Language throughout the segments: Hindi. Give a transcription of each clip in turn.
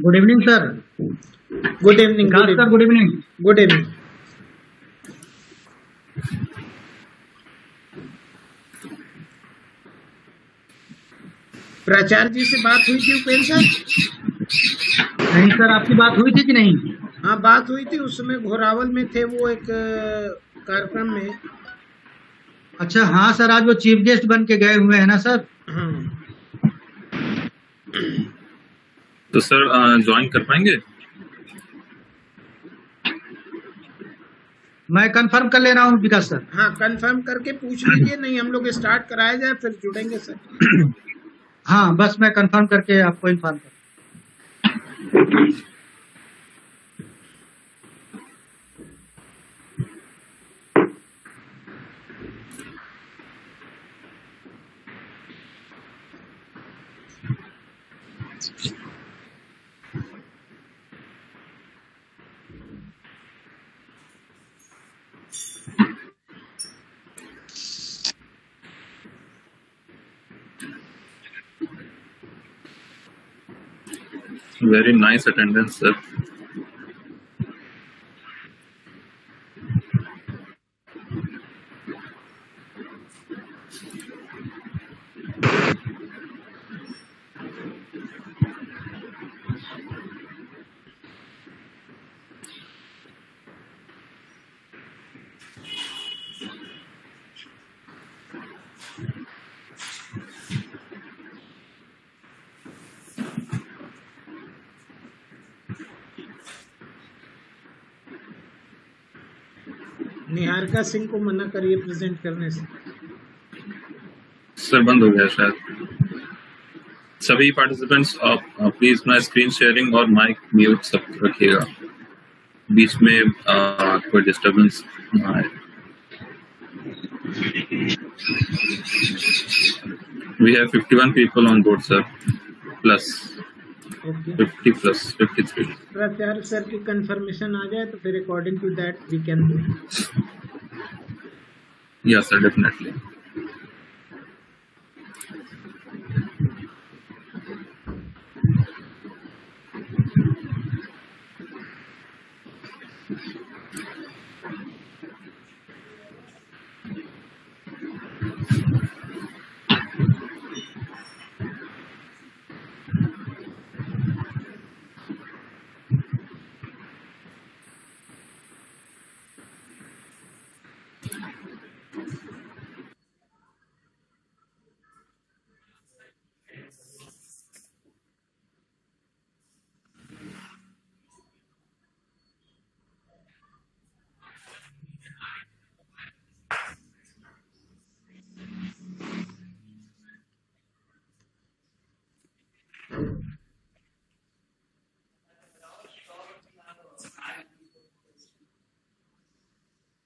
Good evening sir. Good evening sir good evening. Good evening. प्राचार्य जी से बात हुई थी उपेंद्र सर? नहीं सर, आपकी बात हुई थी कि नहीं? हाँ बात हुई थी, उस समय घोरावल में थे वो एक कार्यक्रम में। अच्छा हाँ सर, आज वो चीफ गेस्ट बन के गए हुए हैं ना सर? हाँ तो सर ज्वाइन कर पाएंगे? मैं कंफर्म कर ले रहा हूँ विकास सर। हाँ कंफर्म करके पूछ लीजिए, नहीं हम लोग स्टार्ट कराया जाए फिर जुड़ेंगे सर। हाँ बस मैं कंफर्म करके आपको इन्फॉर्म कर। Very nice attendance, sir. Niharika Singh को मना करिए प्रेजेंट करने से। सर बंद हो गया शायद। सभी पार्टिसिपेंट्स प्लीज अपना स्क्रीन शेयरिंग और माइक म्यूट सब रखिएगा, बीच में कोई डिस्टरबेंस ना आए। We have 51 people on board, sir. Plus okay 50 plus 53. प्राचार्य सर की कंफर्मेशन आ जाए तो फिर according to that we can do. Yes, sir, definitely.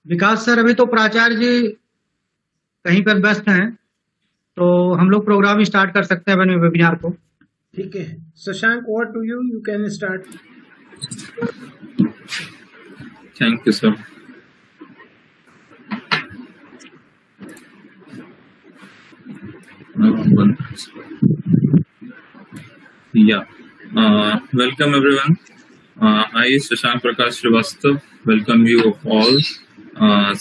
Vikas sir अभी तो प्राचार्य जी कहीं पर व्यस्त हैं, तो हम लोग प्रोग्राम स्टार्ट कर सकते हैं वेबिनार को। ठीक है Shashank, over to you, you can start. Thank you, sir. Yeah. Welcome everyone. I Shashank Prakash Srivastav welcome you all.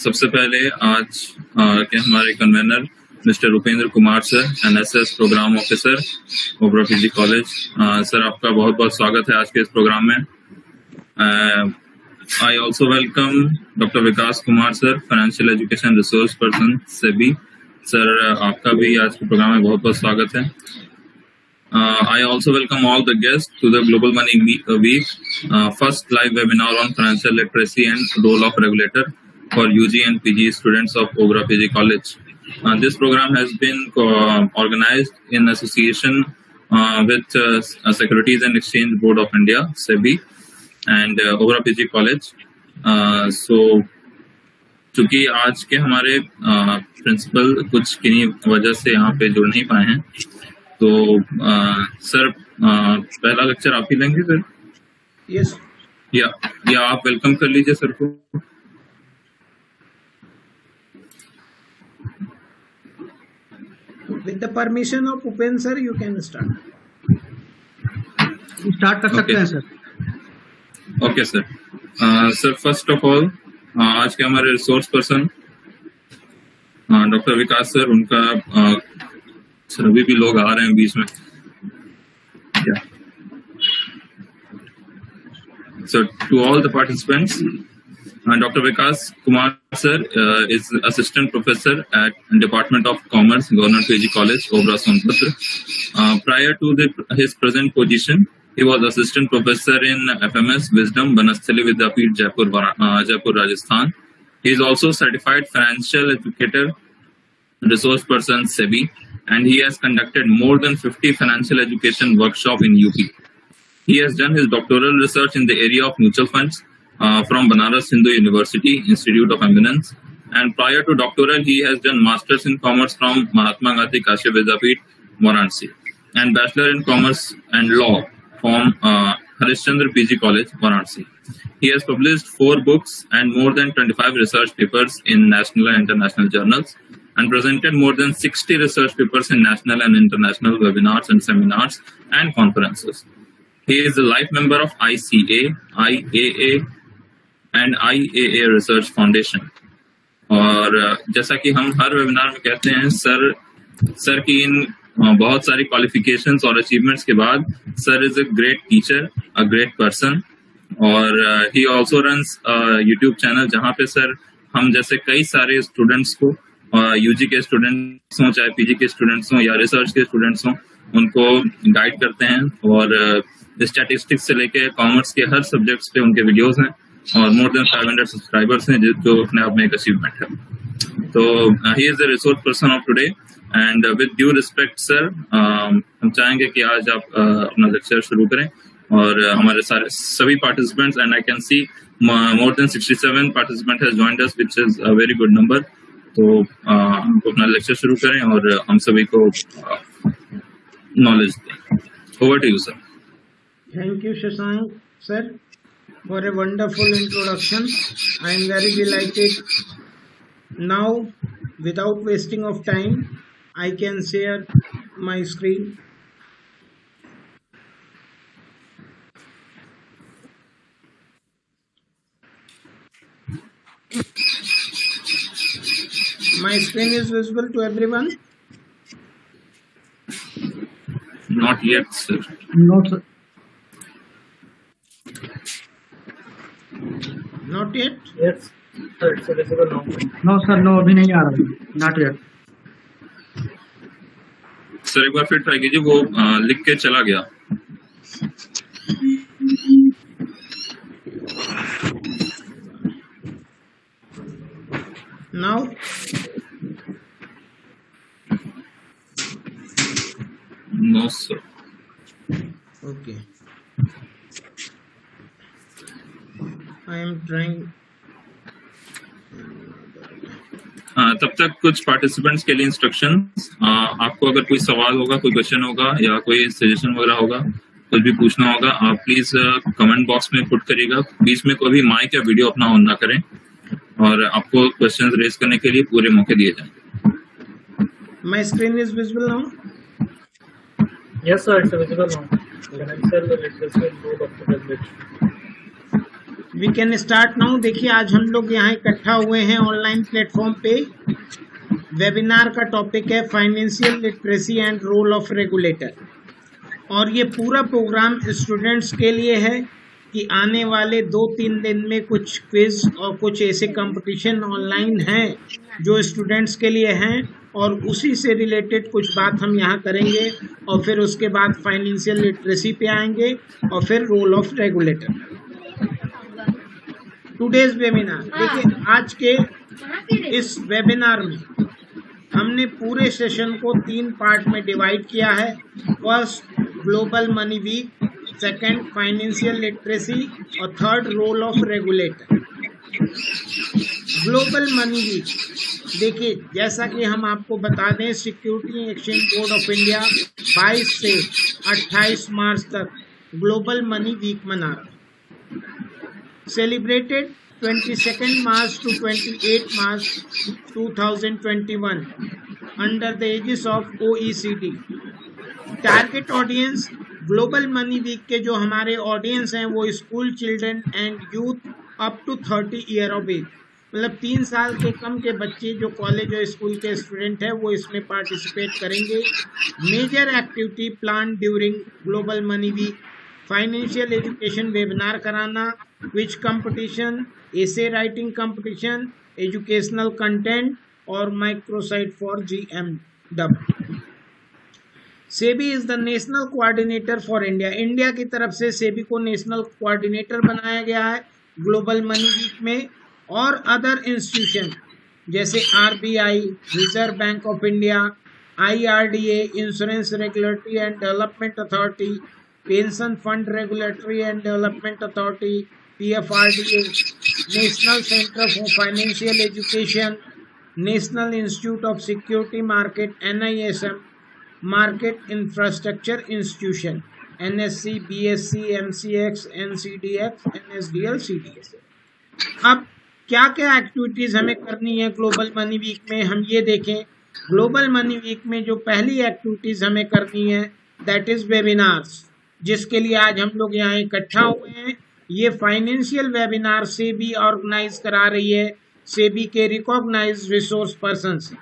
सबसे पहले आज के हमारे convener mister Upendra Kumar sir, NSS program officer Obra PG college, sir आपका बहुत बहुत स्वागत है आज के इस प्रोग्राम में। I also welcome Dr. Vikas Kumar sir, financial education resource person SEBI, sir आपका भी आज के प्रोग्राम में बहुत बहुत स्वागत है। I also welcome all the guests to the Global Money Week, first live webinar on financial literacy and role of regulator for UG and PG students of Ogra PG College. This program has been organized in association with Securities and Exchange Board of India, SEBI, and Ogra PG College. So चूंकि आज के हमारे प्रिंसिपल कुछ किन्हीं वजह से यहाँ पे जुड़ नहीं पाए हैं, तो सर पहला लेक्चर आप ही लेंगे सर? यस या आप वेलकम कर लीजिए सर को। With the permission of Upendra sir you can start. Start कर सकते हैं sir. Okay sir. Sir first of all आज के हमारे रिसोर्स पर्सन डॉक्टर विकास सर, उनका सर अभी भी लोग आ रहे हैं बीच में। So to all the participants, Dr. Vikas Kumar sir is assistant professor at Department of Commerce, Government PG College, Obra Sonpatra. Prior to his present position, he was assistant professor in FMS Wisdom, Banasthali Vidyapeeth, Jaipur, Rajasthan. He is also certified financial educator, resource person SEBI, and he has conducted more than 50 financial education workshops in UP. He has done his doctoral research in the area of mutual funds from Banaras Hindu University, Institute of Eminence. And prior to doctoral, he has done Masters in Commerce from Mahatma Gandhi Kashi Vidyapeeth, Varanasi. And Bachelor in Commerce and Law from Harishchandra PG College, Varanasi. He has published 4 books and more than 25 research papers in national and international journals, and presented more than 60 research papers in national and international webinars and seminars and conferences. He is a life member of ICA, IAA and IAA Research Foundation. और जैसा कि हम हर वेबिनार में कहते हैं, सर की इन बहुत सारी क्वालिफिकेशंस और अचीवमेंट्स के बाद sir is a great teacher, a great person. और he also runs YouTube channel जहाँ पे सर हम जैसे कई सारे स्टूडेंट्स को, यूजी के स्टूडेंट्स हों, चाहे पीजी के स्टूडेंट्स हों या रिसर्च के स्टूडेंट्स हों, उनको गाइड करते हैं। और स्टैटिस्टिक्स से लेके कॉमर्स के हर सब्जेक्ट्स पे उनके वीडियोस हैं और मोर देन 500 सब्सक्राइबर्स हैं, जो अपने आप में एक अचीवमेंट है। तो he is the resource person of today and with due respect sir, हम चाहेंगे कि आज आप अपना लेक्चर शुरू करें। और हमारे सभी participants, and I can see more than 67 participant has joined us, which is a very good number. तो आप अपना लेक्चर शुरू करें और हम सभी को नॉलेज दें। Over to you sir. Thank you, Shashank sir, for a wonderful introduction. I am very delighted. Now, without wasting of time, I can share my screen. My screen is visible to everyone? Not yet, sir. Not sir. Not yet? Yes, sir, it's visible now. No sir, no, अभी नहीं आ रहा, not yet. सर एक बार फिर ट्राई कीजिए, वो लिख के चला गया। Now? No sir. Okay. I am trying. तब तक कुछ पार्टिसिपेंट्स के लिए इंस्ट्रक्शन, आपको अगर कोई सवाल होगा, कोई क्वेश्चन होगा या कोई सजेशन वगैरह होगा, कुछ भी पूछना होगा, आप प्लीज कमेंट बॉक्स में पुट करिएगा। बीच में कोई भी माइक या वीडियो अपना ऑन ना करें और आपको क्वेश्चंस रेज करने के लिए पूरे मौके दिए जाएंगे। My screen is visible now? Yes sir, it's visible now. Can I share the lecture note? We can start now. देखिए आज हम लोग यहाँ इकट्ठा हुए हैं ऑनलाइन प्लेटफॉर्म पे। वेबिनार का टॉपिक है financial literacy and role of regulator, और ये पूरा प्रोग्राम स्टूडेंट्स के लिए है कि आने वाले 2-3 दिन में कुछ क्विज और कुछ ऐसे कंपटीशन ऑनलाइन हैं जो स्टूडेंट्स के लिए हैं, और उसी से रिलेटेड कुछ बात हम यहाँ करेंगे और फिर उसके बाद फाइनेंशियल लिटरेसी पे आएंगे और फिर role of regulator. Today's webinar, देखिए आज के इस वेबिनार में हमने पूरे सेशन को 3 पार्ट में डिवाइड किया है। First global money week, second financial literacy और third role of regulator. Global money week, देखिए जैसा कि हम आपको बता दें, security exchange board of India 22 से 28 मार्च तक ग्लोबल मनी वीक मना रहा है। Celebrated 22nd March to 28 March 2021 under the aegis of OECD. Target audience global money week के जो हमारे ऑडियंस हैं वो school children and youth up to 30 year of age, मतलब 3 साल के कम के बच्चे जो कॉलेज और स्कूल के स्टूडेंट हैं वो इसमें पार्टिसिपेट करेंगे। Major activity plan during global money week, financial education webinar कराना, quiz competition, essay writing competition, educational content और microsite for GMW। SEBI is the national coordinator for India, India की तरफ से सेबी को नेशनल कोऑर्डिनेटर बनाया गया है ग्लोबल मनी वीक में। और अदर इंस्टीट्यूशन जैसे RBI, reserve bank of India, IRDA, insurance regulatory and development authority, pension fund regulatory and development authority PFRDA, national centre for financial education, national institute of security market NISM, market infrastructure institution NSC, BSC, MCX, NCDX, NSDL, CDS। अब क्या क्या एक्टिविटीज हमें करनी है ग्लोबल मनी वीक में, हम ये देखें। ग्लोबल मनी वीक में जो पहली एक्टिविटीज हमें करनी है दैट इज वेबिनार्स, जिसके लिए आज हम लोग यहाँ इकट्ठा हुए हैं। ये फाइनेंशियल वेबिनार सेबी ऑर्गेनाइज करा रही है, सेबी के रिकॉग्नाइज्ड रिसोर्स पर्सन से।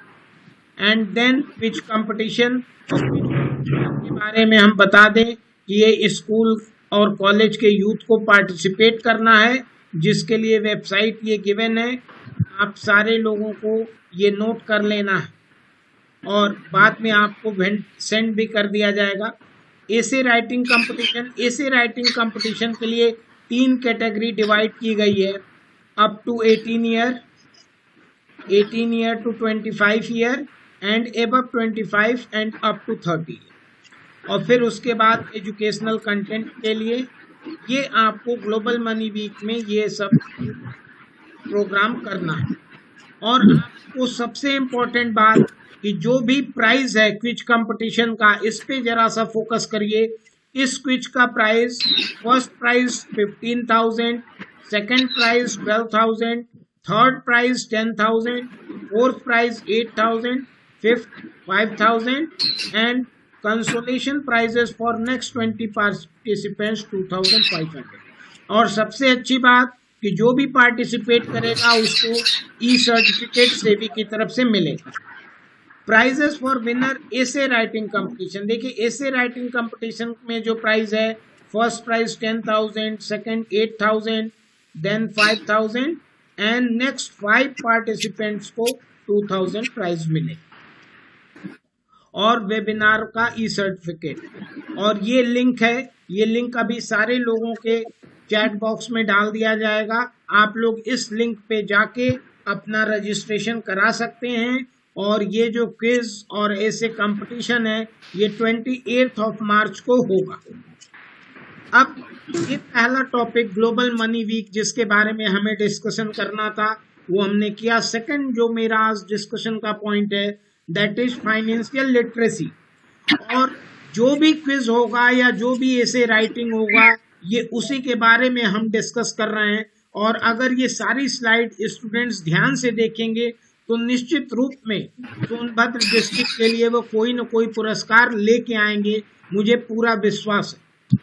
एंड देन क्विज कंपटीशन, के बारे में हम बता दें कि ये स्कूल और कॉलेज के यूथ को पार्टिसिपेट करना है, जिसके लिए वेबसाइट ये गिवन है, आप सारे लोगों को ये नोट कर लेना है और बाद में आपको सेंड भी कर दिया जाएगा। Essay writing competition, essay writing competition के लिए 3 कैटेगरी डिवाइड की गई है, up to 18 year, 18 year to 25 year and above 25 and up to 30। और फिर उसके बाद एजुकेशनल कंटेंट के लिए ये आपको ग्लोबल मनी वीक में ये सब प्रोग्राम करना है। और आपको सबसे इम्पोर्टेंट बात कि जो भी प्राइज है क्विज कंपटीशन का, इस पे जरा सा फोकस करिए। इस क्विज का price, first prize 15,000, second prize 12,000, third prize 10,000, fourth prize 8,000, fifth 5,000 and consolation prizes for next 20 participants 2,500। और सबसे अच्छी बात कि जो भी पार्टिसिपेट करेगा उसको सर्टिफिकेट सेबी की तरफ से मिलेगा। Prizes for winner essay writing competition, देखिए एसे राइटिंग कंपटीशन में जो प्राइज है, first prize 10,000, second 8,000, then 5,000 and next 5 participants को 2,000 प्राइज मिलेगा। और वेबिनार का सर्टिफिकेट। और ये लिंक है, ये लिंक अभी सारे लोगों के चैट बॉक्स में डाल दिया जाएगा। आप लोग इस लिंक पे जाके अपना रजिस्ट्रेशन करा सकते हैं। और ये जो क्विज और ऐसे कंपटीशन है ये 28 ऑफ मार्च को होगा। अब ये पहला टॉपिक ग्लोबल मनी वीक जिसके बारे में हमें डिस्कशन करना था वो हमने किया। सेकंड जो मेरा आज डिस्कशन का पॉइंट है दैट इज फाइनेंशियल लिटरेसी। और जो भी क्विज होगा या जो भी ऐसे राइटिंग होगा ये उसी के बारे में हम डिस्कस कर रहे हैं। और अगर ये सारी स्लाइड स्टूडेंट्स ध्यान से देखेंगे तो निश्चित रूप में सोनभद्र डिस्ट्रिक्ट के लिए वो कोई न कोई पुरस्कार लेके आएंगे, मुझे पूरा विश्वास है।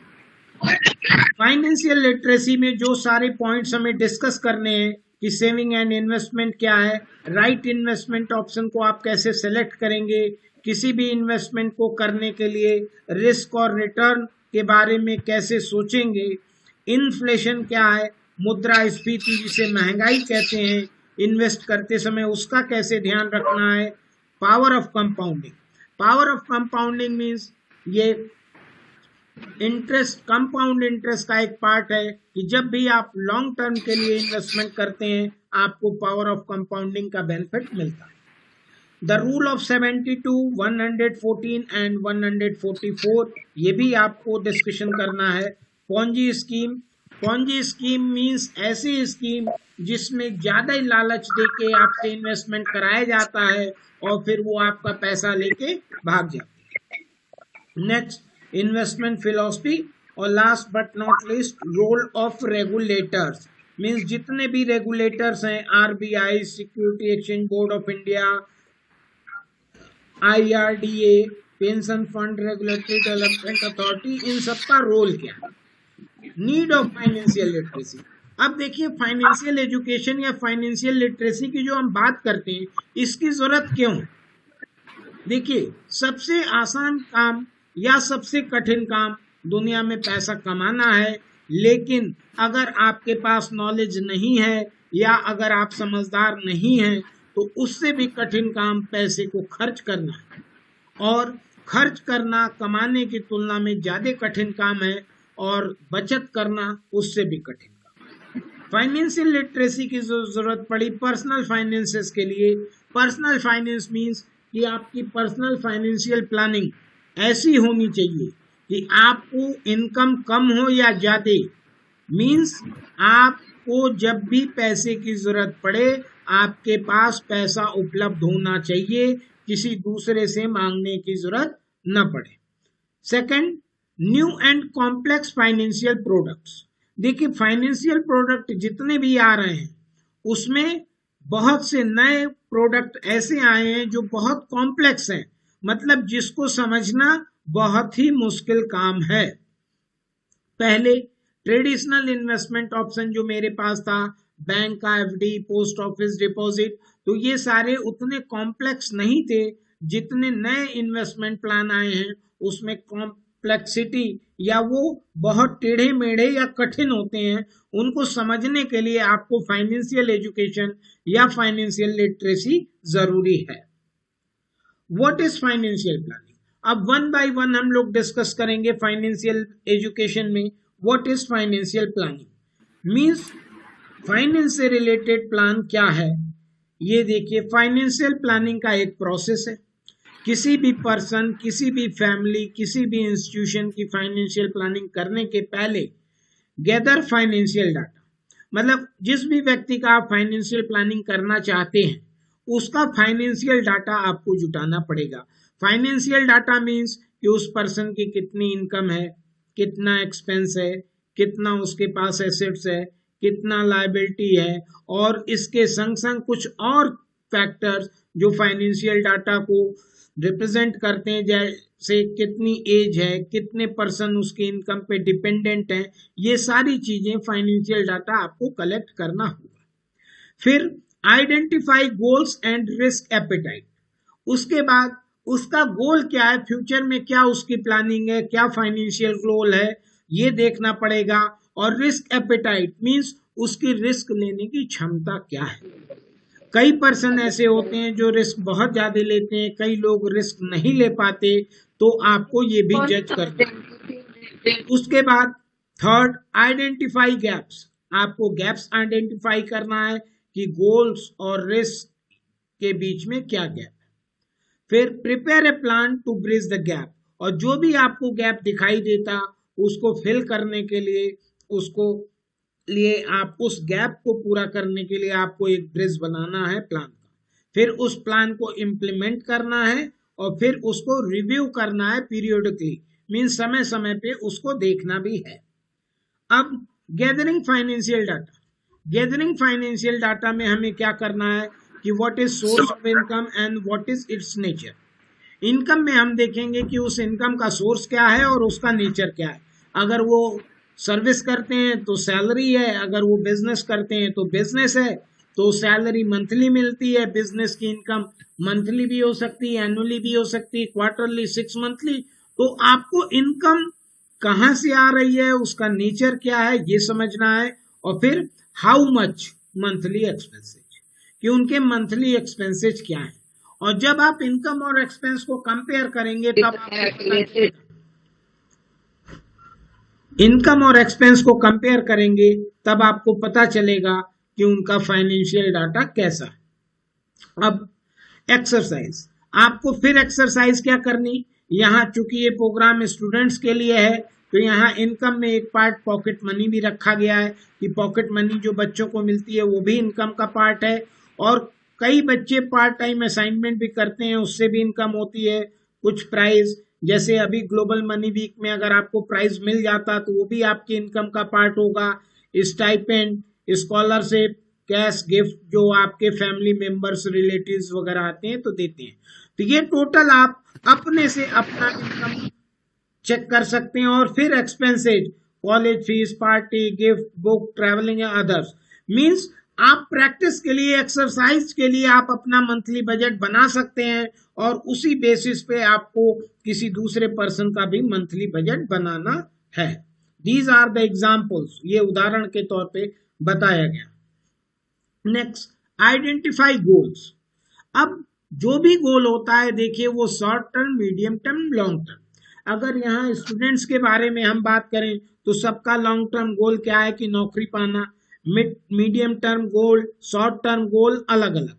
फाइनेंशियल लिटरेसी में जो सारे पॉइंट्स हमें डिस्कस करने हैं कि सेविंग एंड इन्वेस्टमेंट क्या है, राइट इन्वेस्टमेंट ऑप्शन को आप कैसे सेलेक्ट करेंगे, किसी भी इन्वेस्टमेंट को करने के लिए रिस्क और रिटर्न के बारे में कैसे सोचेंगे, इन्फ्लेशन क्या है, मुद्रास्फीति जिसे महंगाई कहते हैं, इन्वेस्ट करते समय उसका कैसे ध्यान रखना है, power of compounding. Power of compounding means ये इंटरेस्ट, कंपाउंड इंटरेस्ट का एक पार्ट है कि जब भी आप लॉन्ग टर्म के लिए इन्वेस्टमेंट करते हैं आपको पावर ऑफ कंपाउंडिंग का बेनिफिट मिलता है। द रूल ऑफ 72, 114 एंड 144 ये भी आपको डिस्कशन करना है। Ponzi scheme, Ponzi scheme means ऐसी स्कीम जिसमें ज्यादा लालच देके आपसे इन्वेस्टमेंट कराया जाता है और फिर वो आपका पैसा लेके भाग जाते हैं। Next investment philosophy. और last but not least role of regulators means जितने भी रेगुलेटर्स हैं, RBI, security exchange board of India, IRDA, pension fund, regulatory development authority, इन सबका रोल क्या है? Need of financial literacy. अब देखिए फाइनेंशियल एजुकेशन या फाइनेंशियल लिटरेसी की जो हम बात करते हैं, इसकी जरूरत क्यों? देखिए सबसे आसान काम या सबसे कठिन काम दुनिया में पैसा कमाना है, लेकिन अगर आपके पास नॉलेज नहीं है या अगर आप समझदार नहीं हैं तो उससे भी कठिन काम पैसे को खर्च करना है, और खर्च करना कमाने की तुलना में ज्यादा कठिन काम है, और बचत करना उससे भी कठिन काम। फाइनेंशियल लिटरेसी की जरूरत पड़ी पर्सनल फाइनेंसेस के लिए। पर्सनल फाइनेंस मींस कि आपकी पर्सनल फाइनेंशियल प्लानिंग ऐसी होनी चाहिए कि आपको इनकम कम हो या ज्यादा, मींस आपको जब भी पैसे की जरूरत पड़े आपके पास पैसा उपलब्ध होना चाहिए, किसी दूसरे से मांगने की जरूरत न पड़े। Second, new and complex financial products. देखिए फाइनेंशियल प्रोडक्ट जितने भी आ रहे हैं उसमें बहुत से नए प्रोडक्ट ऐसे आए हैं जो बहुत कॉम्प्लेक्स हैं, मतलब जिसको समझना बहुत ही मुश्किल काम है। पहले ट्रेडिशनल इन्वेस्टमेंट ऑप्शन जो मेरे पास था, बैंक का एफडी, पोस्ट ऑफिस डिपॉजिट, तो ये सारे उतने कॉम्प्लेक्स नहीं थे। जितने नए इन्वेस्टमेंट प्लान आए हैं उसमें कॉम्प्लेक्सिटी या वो बहुत टेढ़े मेढ़े या कठिन होते हैं, उनको समझने के लिए आपको फाइनेंशियल एजुकेशन या फाइनेंशियल लिटरेसी जरूरी है। What is financial planning? अब वन बाय वन हम लोग डिस्कस करेंगे फाइनेंशियल एजुकेशन में। What is financial planning means finance से रिलेटेड प्लान क्या है? ये देखिए फाइनेंशियल प्लानिंग का एक प्रोसेस है। किसी भी पर्सन, किसी भी फैमिली, किसी भी इंस्टीट्यूशन की फाइनेंशियल प्लानिंग करने के पहले गैदर फाइनेंशियल डाटा, मतलब जिस भी व्यक्ति का आप फाइनेंशियल प्लानिंग करना चाहते हैं उसका फाइनेंशियल डाटा आपको जुटाना पड़ेगा। फाइनेंशियल डाटा मींस कि उस पर्सन की कितनी इनकम है, कितना एक्सपेंस है, कितना उसके पास एसेट्स है, कितना लायबिलिटी है, और इसके संग संग कुछ और फैक्टर्स जो फाइनेंशियल डाटा को रिप्रेजेंट करते हैं, जैसे कितनी एज है, कितने पर्सन उसकी इनकम पे डिपेंडेंट है, ये सारी चीजें फाइनेंशियल डाटा आपको कलेक्ट करना होगा। फिर identify goals and risk appetite. उसके बाद उसका गोल क्या है, फ्यूचर में क्या उसकी प्लानिंग है, क्या फाइनेंशियल गोल है, ये देखना पड़ेगा। और रिस्क एपेटाइट मींस उसकी रिस्क लेने की क्षमता क्या है। कई पर्सन ऐसे होते हैं जो रिस्क बहुत ज्यादा लेते हैं, कई लोग रिस्क नहीं ले पाते, तो आपको ये भी जज करना है। उसके बाद थर्ड, आइडेंटिफाई गैप्स। आपको गैप्स आइडेंटिफाई करना है कि गोल्स और रिस्क के बीच में क्या गैप है। फिर prepare a plan to bridge the gap, और जो भी आपको गैप दिखाई देता उसको फिल करने के लिए आप उस गैप को पूरा करने के लिए आपको एक ब्रिज बनाना है प्लान का। फिर उस प्लान को इम्प्लीमेंट करना है और फिर उसको रिव्यू करना है पीरियोडिकली, मींस समय समय पे उसको देखना भी है। अब gathering financial data. Gathering financial data में हमें क्या करना है कि what is source of income and what is it's nature. Income में हम देखेंगे कि उस इनकम का सोर्स क्या है और उसका नेचर क्या है। अगर वो सर्विस करते हैं तो सैलरी है, अगर वो बिजनेस करते हैं तो बिजनेस है, तो सैलरी मंथली मिलती है। बिजनेस की इनकम मंथली भी हो सकती है, एनुअली भी हो सकती है, क्वार्टरली, 6 मंथली। तो आपको इनकम कहाँ से आ रही है, उसका नेचर क्या है, ये समझना है। और फिर हाउ मच मंथली एक्सपेंसेज, कि उनके मंथली एक्सपेंसेज क्या है। और जब आप इनकम और एक्सपेंस को कंपेयर करेंगे तब आपको इनकम और एक्सपेंस को कंपेयर करेंगे तब आपको पता चलेगा कि उनका फाइनेंशियल डाटा कैसा है। अब एक्सरसाइज, आपको फिर एक्सरसाइज क्या करनी, यहाँ चूंकि ये प्रोग्राम स्टूडेंट्स के लिए है तो यहाँ इनकम में एक पार्ट पॉकेट मनी भी रखा गया है कि पॉकेट मनी जो बच्चों को मिलती है वो भी इनकम का पार्ट है। और कई बच्चे पार्ट टाइम असाइनमेंट भी करते हैं, उससे भी इनकम होती है। कुछ प्राइज, जैसे अभी ग्लोबल मनी वीक में अगर आपको प्राइज मिल जाता तो वो भी आपकी इनकम का पार्ट होगा। स्टाइपेंड, स्कॉलरशिप, कैश गिफ्ट जो आपके फैमिली मेंबर्स रिलेटिव्स वगैरह आते हैं तो देते हैं। तो ये टोटल आप अपने से अपना इनकम चेक कर सकते हैं। और फिर expenses, college fees, party, gift, book, travelling या अदर्स। मींस आप प्रैक्टिस के लिए, एक्सरसाइज के लिए आप अपना मंथली बजट बना सकते हैं और उसी बेसिस पे आपको किसी दूसरे पर्सन का भी मंथली बजट बनाना है। दीज आर द एग्जाम्पल्स, ये उदाहरण के तौर पे बताया गया। Next, identify goals. अब जो भी गोल होता है देखिए वो short term, medium term, long term. अगर यहाँ स्टूडेंट्स के बारे में हम बात करें तो सबका लॉन्ग टर्म गोल क्या है कि नौकरी पाना। Medium term goal, short term goal अलग अलग।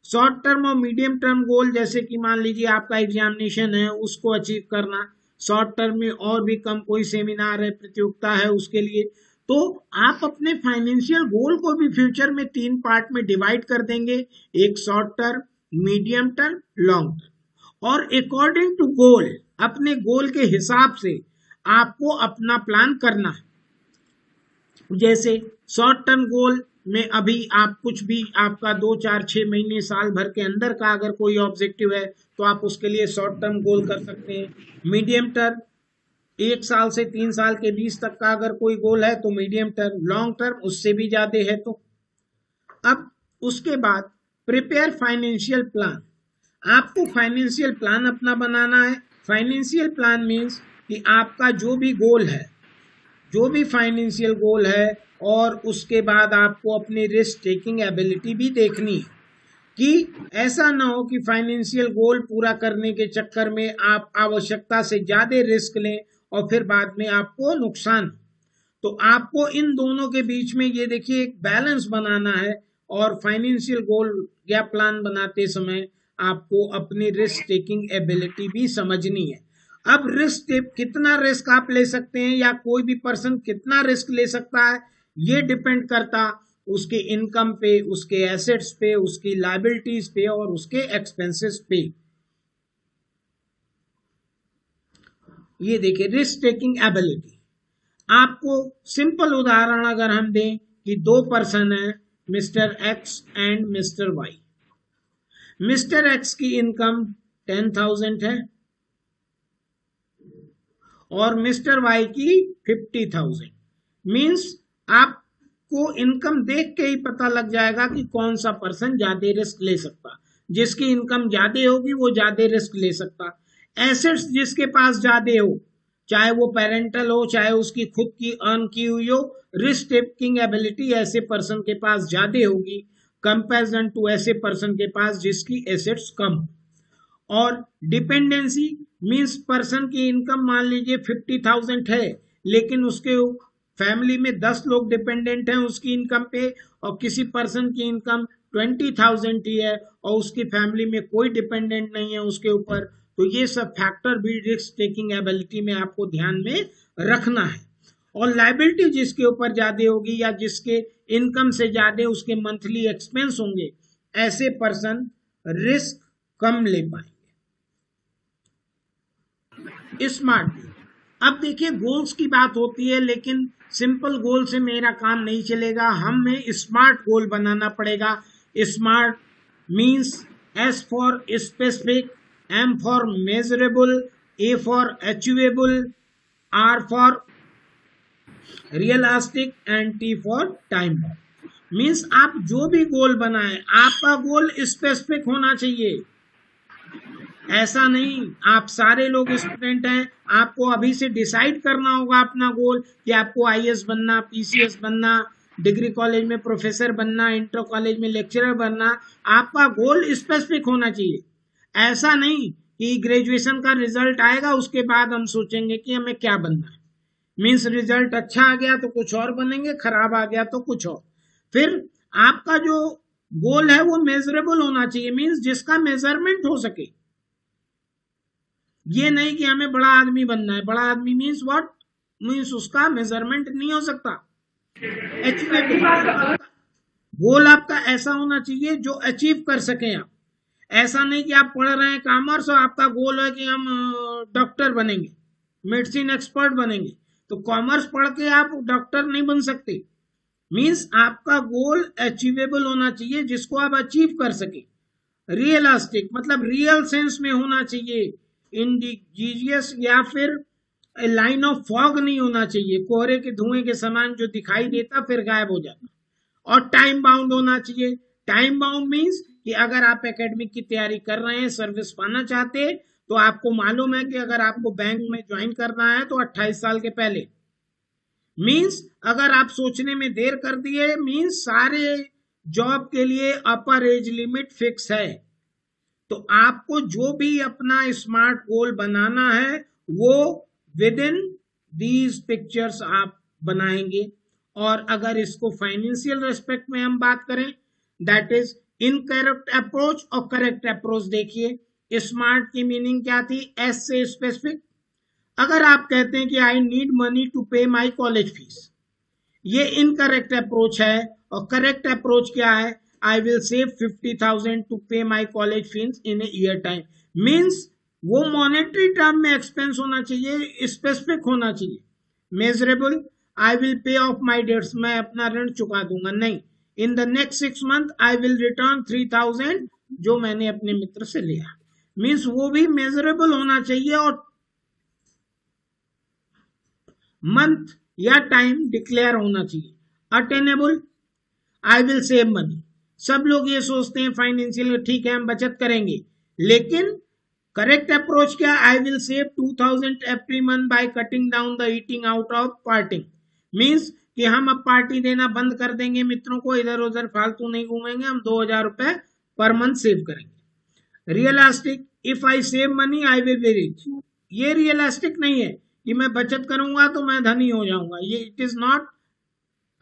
शॉर्ट टर्म और मीडियम टर्म गोल जैसे कि मान लीजिए आपका एग्जामिनेशन है उसको अचीव करना। शॉर्ट टर्म में और भी कम कोई सेमिनार है, प्रतियोगिता है उसके लिए। तो आप अपने फाइनेंशियल गोल को भी फ्यूचर में 3 पार्ट में डिवाइड कर देंगे, एक short term, medium term, long term. और अकॉर्डिंग टू गोल, अपने गोल के हिसाब से आपको अपना प्लान करना है। जैसे शॉर्ट टर्म गोल में अभी आप कुछ भी आपका 2, 4, 6 महीने, साल भर के अंदर का अगर कोई ऑब्जेक्टिव है तो आप उसके लिए शॉर्ट टर्म गोल कर सकते हैं। मीडियम टर्म 1 साल से 3 साल के बीच तक का अगर कोई गोल है तो मीडियम टर्म। लॉन्ग टर्म उससे भी ज्यादा है तो। अब उसके बाद प्रिपेयर फाइनेंशियल प्लान। आपको फाइनेंशियल प्लान अपना बनाना है। फाइनेंशियल प्लान मीन्स कि आपका जो भी गोल है, जो भी फाइनेंशियल गोल है, और उसके बाद आपको अपनी रिस्क टेकिंग एबिलिटी भी देखनी है कि ऐसा ना हो कि फाइनेंशियल गोल पूरा करने के चक्कर में आप आवश्यकता से ज्यादा रिस्क लें और फिर बाद में आपको नुकसान। तो आपको इन दोनों के बीच में ये देखिए एक बैलेंस बनाना है। और फाइनेंशियल गोल या प्लान बनाते समय आपको अपनी रिस्क टेकिंग एबिलिटी भी समझनी है। अब रिस्क, कितना रिस्क आप ले सकते हैं या कोई भी पर्सन कितना रिस्क ले सकता है, ये डिपेंड करता उसके इनकम पे, उसके एसेट्स पे, उसकी लायबिलिटीज पे और उसके एक्सपेंसेस पे। ये देखिए रिस्क टेकिंग एबिलिटी। आपको सिंपल उदाहरण अगर हम दें कि 2 पर्सन है, mister X and mister Y. Mister X की इनकम 10,000 है और मिस्टर वाई की 50,000। मीन्स आपको इनकम देख के ही पता लग जाएगा कि कौन सा पर्सन ज्यादा रिस्क ले सकता। जिसकी इनकम ज्यादा होगी वो ज्यादा रिस्क ले सकता। एसेट्स जिसके पास ज्यादा हो, चाहे वो पेरेंटल हो चाहे उसकी खुद की अर्न की हुई हो, रिस्क टेकिंग एबिलिटी ऐसे पर्सन के पास ज्यादा होगी कंपैरिजन टू ऐसे पर्सन के पास जिसकी एसेट्स कम हो। और डिपेंडेंसी मींस पर्सन की इनकम मान लीजिए 50,000 है लेकिन उसके फैमिली में 10 लोग डिपेंडेंट हैं उसकी इनकम पे, और किसी पर्सन की इनकम 20,000 ही है और उसकी फैमिली में कोई डिपेंडेंट नहीं है उसके ऊपर। तो ये सब फैक्टर भी रिस्क टेकिंग एबिलिटी में आपको ध्यान में रखना है। और लायबिलिटी जिसके ऊपर ज्यादा होगी या जिसके इनकम से ज्यादा उसके मंथली एक्सपेंस होंगे, ऐसे पर्सन रिस्क कम ले पाएंगे। स्मार्ट गोल। अब देखिए गोल्स की बात होती है लेकिन सिंपल गोल से मेरा काम नहीं चलेगा, हमें स्मार्ट गोल बनाना पड़ेगा। Smart means S for specific, M for measurable, A for achievable, R for realistic and T for time bound. Means आप जो भी गोल बनाए आपका गोल स्पेसिफिक होना चाहिए। ऐसा नहीं आप सारे लोग स्टूडेंट हैं, आपको अभी से डिसाइड करना होगा अपना गोल कि आपको आईएएस बनना, पीसीएस बनना, डिग्री कॉलेज में प्रोफेसर बनना, इंटर कॉलेज में लेक्चरर बनना। आपका गोल स्पेसिफिक होना चाहिए। ऐसा नहीं कि ग्रेजुएशन का रिजल्ट आएगा उसके बाद हम सोचेंगे कि हमें क्या बनना है। मीन्स रिजल्ट अच्छा आ गया तो कुछ और बनेंगे, खराब आ गया तो कुछ और। फिर आपका जो गोल है वो मेजरेबल होना चाहिए, मीन्स जिसका मेजरमेंट हो सके। ये नहीं कि हमें बड़ा आदमी बनना है। बड़ा आदमी मीन्स व्हाट, मीन्स उसका मेजरमेंट नहीं हो सकता। गोल आपका ऐसा होना चाहिए जो अचीव कर सके आप। ऐसा नहीं कि आप पढ़ रहे हैं कॉमर्स और आपका गोल है कि हम डॉक्टर बनेंगे, मेडिसिन एक्सपर्ट बनेंगे। तो कॉमर्स पढ़ के आप डॉक्टर नहीं बन सकते। मीन्स आपका गोल अचीवेबल होना चाहिए, जिसको आप अचीव कर सके। रियलिस्टिक मतलब रियल सेंस में होना चाहिए, इंडिजीजियस या फिर लाइन ऑफ फॉग नहीं होना चाहिए, कोहरे के धुएं के समान जो दिखाई देता फिर गायब हो जाता। और टाइम बाउंड होना चाहिए। टाइम बाउंड मीन्स कि अगर आप एकेडमिक की तैयारी कर रहे हैं, सर्विस पाना चाहते, तो आपको मालूम है कि अगर आपको बैंक में ज्वाइन करना है तो 28 साल के पहले। मीन्स अगर आप सोचने में देर कर दिए, मीन्स सारे जॉब के लिए अपर एज लिमिट फिक्स है। तो आपको जो भी अपना स्मार्ट गोल बनाना है वो विद इन दीज पिक्चर्स आप बनाएंगे। और अगर इसको फाइनेंशियल रेस्पेक्ट में हम बात करें, दैट इज इनकरेक्ट अप्रोच और करेक्ट अप्रोच। देखिए स्मार्ट की मीनिंग क्या थी, एस से स्पेसिफिक। अगर आप कहते हैं कि I need money to pay my college fees, ये इनकरेक्ट अप्रोच है। और करेक्ट अप्रोच क्या है, आई will save 50,000 to pay my college fees in a year time. Means वो मॉनेटरी टर्म में एक्सपेंस होना चाहिए, स्पेसिफिक होना चाहिए। Measurable, I will pay off my debts, मैं अपना ऋण चुका दूंगा, नहीं। In the next 6 months I will return 3,000 जो मैंने अपने मित्र से लिया। मीन्स वो भी मेजरेबल होना चाहिए और मंथ या टाइम डिक्लेयर होना चाहिए। Attainable, I will save money. सब लोग ये सोचते हैं फाइनेंशियल, ठीक है हम बचत करेंगे, लेकिन करेक्ट अप्रोच क्या, I will save 2,000 every month by cutting down the eating out of partying. Means कि हम अब पार्टी देना बंद कर देंगे, मित्रों को इधर उधर फालतू नहीं घूमेंगे, हम 2,000 रुपए पर मंथ सेव करेंगे। Realistic, if I save money I will be rich. ये रियलिस्टिक नहीं है कि मैं बचत करूंगा तो मैं धनी हो जाऊंगा, ये it is not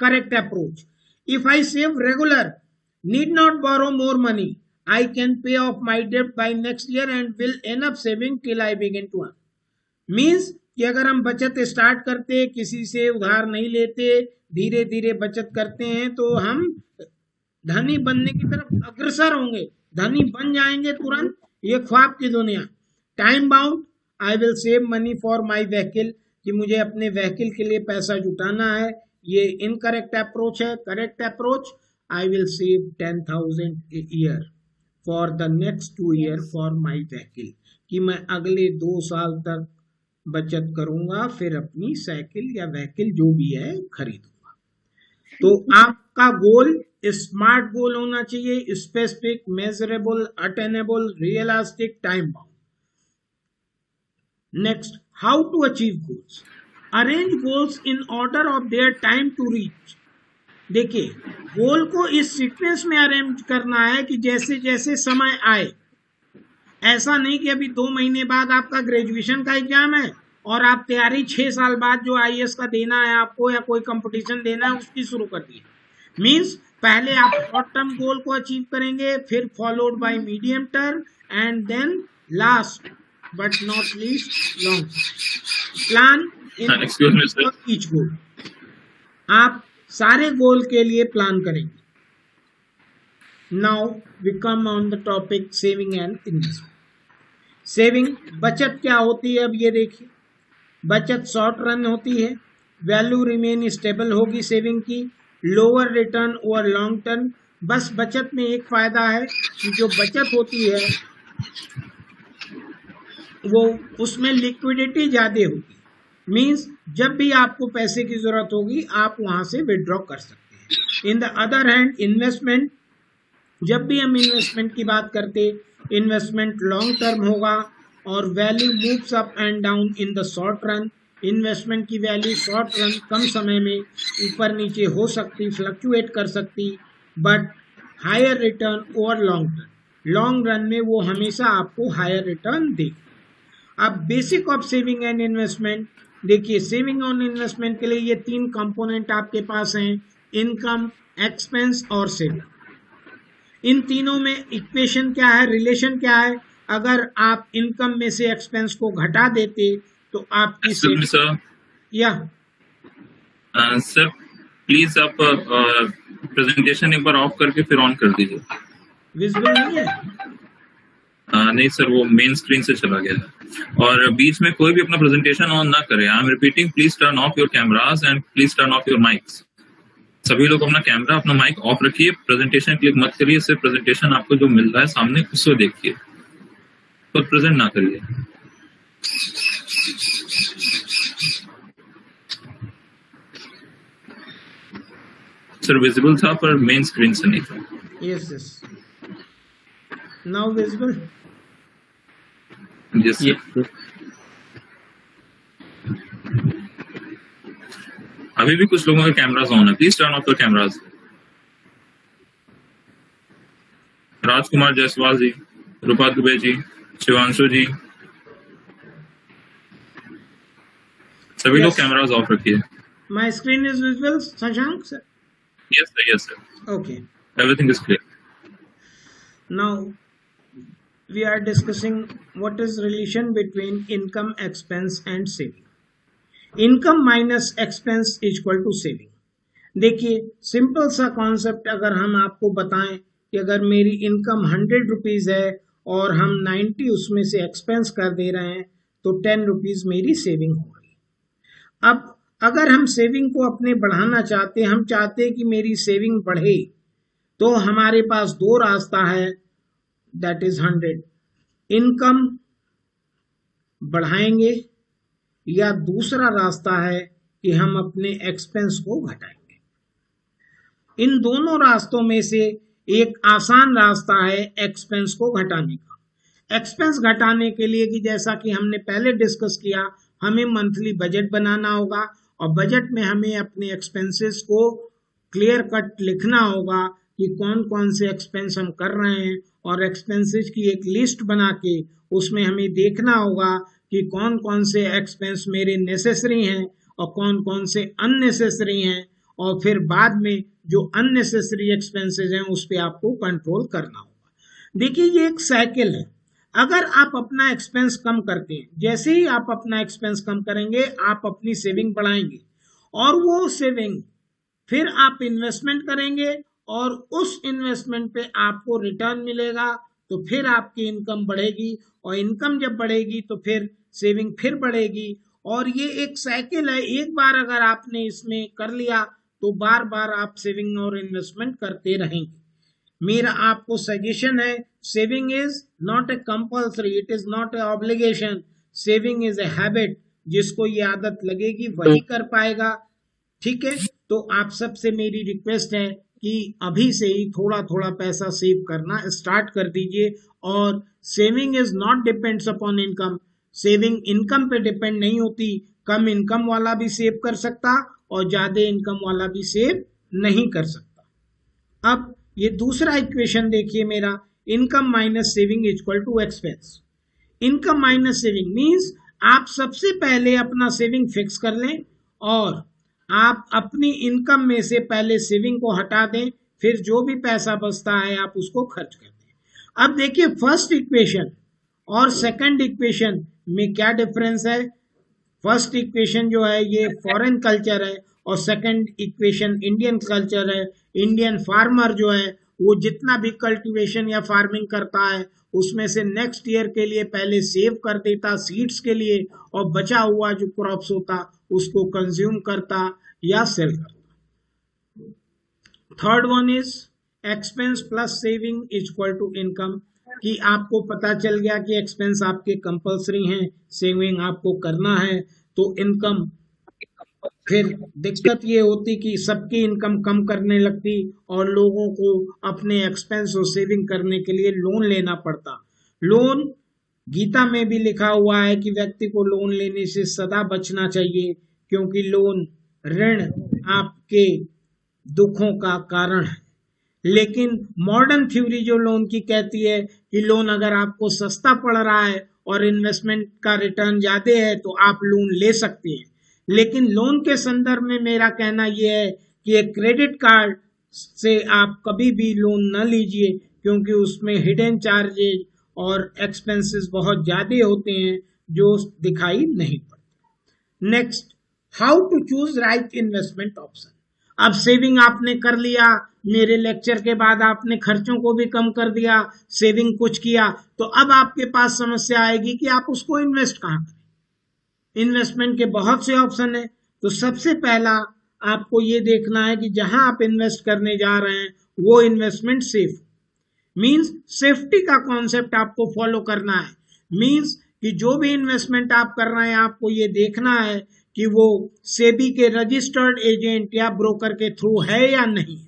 correct approach. If I save regular, need not borrow more money, I can pay off my debt by next year and will enough saving till I begin to earn. Means कि अगर हम बचत स्टार्ट करते, किसी से उधार नहीं लेते, धीरे धीरे बचत करते हैं, तो हम धनी बनने की तरफ अग्रसर होंगे, धनी बन जाएंगे तुरंत, ये ख्वाब की दुनिया। Time bound, I will save money for my vehicle, कि मुझे अपने व्हीकल के लिए पैसा जुटाना है, ये इनकरेक्ट अप्रोच है। Correct approach, I will save 10,000 a year for the next 2 years for my vehicle, कि मैं अगले 2 साल तक बचत करूंगा, फिर अपनी साइकिल या व्हीकल जो भी है खरीदूंगा। तो आपका गोल स्मार्ट गोल होना चाहिए, specific, measurable, attainable, realistic, time bound. Next, how to achieve goals. Arrange goals in order of their time to reach. देखिए गोल को इस सीक्वेंस में अरेंज करना है कि जैसे जैसे समय आए। ऐसा नहीं कि अभी 2 महीने बाद आपका ग्रेजुएशन का एग्जाम है और आप तैयारी 6 साल बाद जो IAS का देना है आपको या कोई कंपटीशन देना है उसकी शुरू कर दी। मीन्स पहले आप शॉर्ट टर्म गोल को अचीव करेंगे, फिर followed by medium term and then last but not least long plan in each goal. आप सारे गोल के लिए प्लान करेंगे। Now we come on the topic saving and investment. Saving, बचत क्या होती है, अब ये देखिए। बचत शॉर्ट रन होती है, वैल्यू रिमेन स्टेबल होगी सेविंग की, lower return over long term. बस बचत में एक फायदा है कि जो बचत होती है वो उसमें लिक्विडिटी ज्यादा होगी। मीन्स जब भी आपको पैसे की जरूरत होगी आप वहां से विड्रॉ कर सकते हैं। In the other hand investment, जब भी हम इन्वेस्टमेंट की बात करते, इन्वेस्टमेंट लॉन्ग टर्म होगा और value moves up and down in the short run. Investment की वैल्यू शॉर्ट रन कम समय में ऊपर नीचे हो सकती, फ्लक्चुएट कर सकती, but higher return over long term. Long run में वो हमेशा आपको हायर रिटर्न दे। अब basic of saving and investment देखिए। सेविंग और इन्वेस्टमेंट के लिए ये 3 कंपोनेंट आपके पास हैं, इनकम, एक्सपेंस और सेविंग। इन तीनों में इक्वेशन क्या है, रिलेशन क्या है। अगर आप इनकम में से एक्सपेंस को घटा देते तो आपकी सर या सर प्लीज आप प्रेजेंटेशन एक बार ऑफ करके फिर ऑन कर दीजिए। विजिबल नहीं है? नहीं सर, वो मेन स्क्रीन से चला गया था। और बीच में कोई भी अपना प्रेजेंटेशन ऑन ना करे। I am repeating, please turn off your cameras and please turn off your mics. सभी लोग अपना कैमरा, अपना माइक ऑफ रखिए, प्रेजेंटेशन क्लिक मत करिए, सिर्फ प्रेजेंटेशन आपको जो मिल रहा है सामने उसको देखिए, खुद प्रेजेंट ना करिए। सर विजिबल था पर मेन स्क्रीन से नहीं था। Yes, yes. Now visible? Yes, sir. अभी भी कुछ लोगों के कैमरास ऑन है, please turn off the cameras. Rajkumar Jaiswal ji, Rupa Dubey ji, Shivanshu ji, सभी लोग कैमरास ऑफ रखिए। My screen is visible, Shashank, sir? Yes sir, yes sir. Okay. Everything is clear. Now we are discussing what is relation between income, expense and saving. Income minus expense equal to saving. देखिए सिंपल सा कॉन्सेप्ट अगर हम आपको बताएं कि अगर मेरी इनकम 100 रुपीज है और हम 90 उसमें से एक्सपेंस कर दे रहे हैं तो 10 रुपीज मेरी सेविंग हो गई। अब अगर हम सेविंग को अपने बढ़ाना चाहते हैं, हम चाहते हैं कि मेरी सेविंग बढ़े, तो हमारे पास दो रास्ता है, दैट इज 100 इनकम बढ़ाएंगे या दूसरा रास्ता है कि हम अपने एक्सपेंस को घटाएंगे। इन दोनों रास्तों में से एक आसान रास्ता है एक्सपेंस को घटाने का। एक्सपेंस घटाने के लिए कि जैसा कि हमने पहले डिस्कस किया, हमें मंथली बजट बनाना होगा और बजट में हमें अपने एक्सपेंसेस को क्लियर कट लिखना होगा कि कौन कौन से एक्सपेंस हम कर रहे हैं, और एक्सपेंसेस की एक लिस्ट बना के उसमें हमें देखना होगा कि कौन कौन से एक्सपेंस मेरे नेसेसरी हैं और कौन कौन से अननेसेसरी हैं, और फिर बाद में जो अननेसेसरी एक्सपेंसेस हैं उस पर आपको कंट्रोल करना होगा। देखिए ये एक साइकिल है। अगर आप अपना एक्सपेंस कम करते हैं, जैसे ही आप अपना एक्सपेंस कम करेंगे आप अपनी सेविंग बढ़ाएंगे, और वो सेविंग फिर आप इन्वेस्टमेंट करेंगे और उस इन्वेस्टमेंट पे आपको रिटर्न मिलेगा, तो फिर आपकी इनकम बढ़ेगी, और इनकम जब बढ़ेगी तो फिर सेविंग फिर बढ़ेगी, और ये एक साइकिल है। एक बार अगर आपने इसमें कर लिया तो बार बार आप सेविंग और इन्वेस्टमेंट करते रहेंगे। मेरा आपको सजेशन है, saving is not a compulsory, it is not a obligation, saving is a habit. जिसको ये आदत लगेगी वही कर पाएगा, ठीक है। तो आप सबसे मेरी रिक्वेस्ट है कि अभी से ही थोड़ा थोड़ा पैसा सेव करना स्टार्ट कर दीजिए। और saving is not depends upon income, saving income पे डिपेंड नहीं होती। कम इनकम वाला भी सेव कर सकता और ज्यादा इनकम वाला भी सेव नहीं कर सकता। अब ये दूसरा इक्वेशन देखिए मेरा, income minus saving equal to expense. Income minus saving means आप सबसे पहले अपना सेविंग फिक्स कर लें और आप अपनी इनकम में से पहले सेविंग को हटा दें, फिर जो भी पैसा बचता है आप उसको खर्च कर दें। अब देखिए फर्स्ट इक्वेशन और सेकंड इक्वेशन में क्या डिफरेंस है। फर्स्ट इक्वेशन जो है ये फॉरेन कल्चर है और सेकंड इक्वेशन इंडियन कल्चर है। इंडियन फार्मर जो है वो जितना भी कल्टीवेशन या फार्मिंग करता है उसमें से नेक्स्ट ईयर के लिए पहले सेव कर देता सीड्स के लिए, और बचा हुआ जो क्रॉप्स होता उसको कंज्यूम करता या सेल करता। Third one is expense plus saving equal to income, कि आपको पता चल गया कि एक्सपेंस आपके कंपल्सरी हैं, सेविंग आपको करना है, तो इनकम। फिर दिक्कत ये होती कि सबकी इनकम कम करने लगती और लोगों को अपने एक्सपेंस और सेविंग करने के लिए लोन लेना पड़ता। लोन गीता में भी लिखा हुआ है कि व्यक्ति को लोन लेने से सदा बचना चाहिए, क्योंकि लोन ऋण आपके दुखों का कारण है। लेकिन मॉडर्न थ्योरी जो लोन की कहती है कि लोन अगर आपको सस्ता पड़ रहा है और इन्वेस्टमेंट का रिटर्न ज्यादा है तो आप लोन ले सकते हैं। लेकिन लोन के संदर्भ में मेरा कहना यह है कि एक क्रेडिट कार्ड से आप कभी भी लोन न लीजिए, क्योंकि उसमें हिडन चार्जेज और एक्सपेंसेस बहुत ज्यादा होते हैं जो दिखाई नहीं पड़ते। Next, how to choose right investment option. अब सेविंग आपने कर लिया, मेरे लेक्चर के बाद आपने खर्चों को भी कम कर दिया, सेविंग कुछ किया, तो अब आपके पास समस्या आएगी कि आप उसको इन्वेस्ट कहाँ करें। इन्वेस्टमेंट के बहुत से ऑप्शन है, तो सबसे पहला आपको ये देखना है कि जहां आप इन्वेस्ट करने जा रहे हैं वो इन्वेस्टमेंट सेफ, मींस सेफ्टी का कॉन्सेप्ट आपको फॉलो करना है। मींस कि जो भी इन्वेस्टमेंट आप कर रहे हैं आपको ये देखना है कि वो सेबी के रजिस्टर्ड एजेंट या ब्रोकर के थ्रू है या नहीं।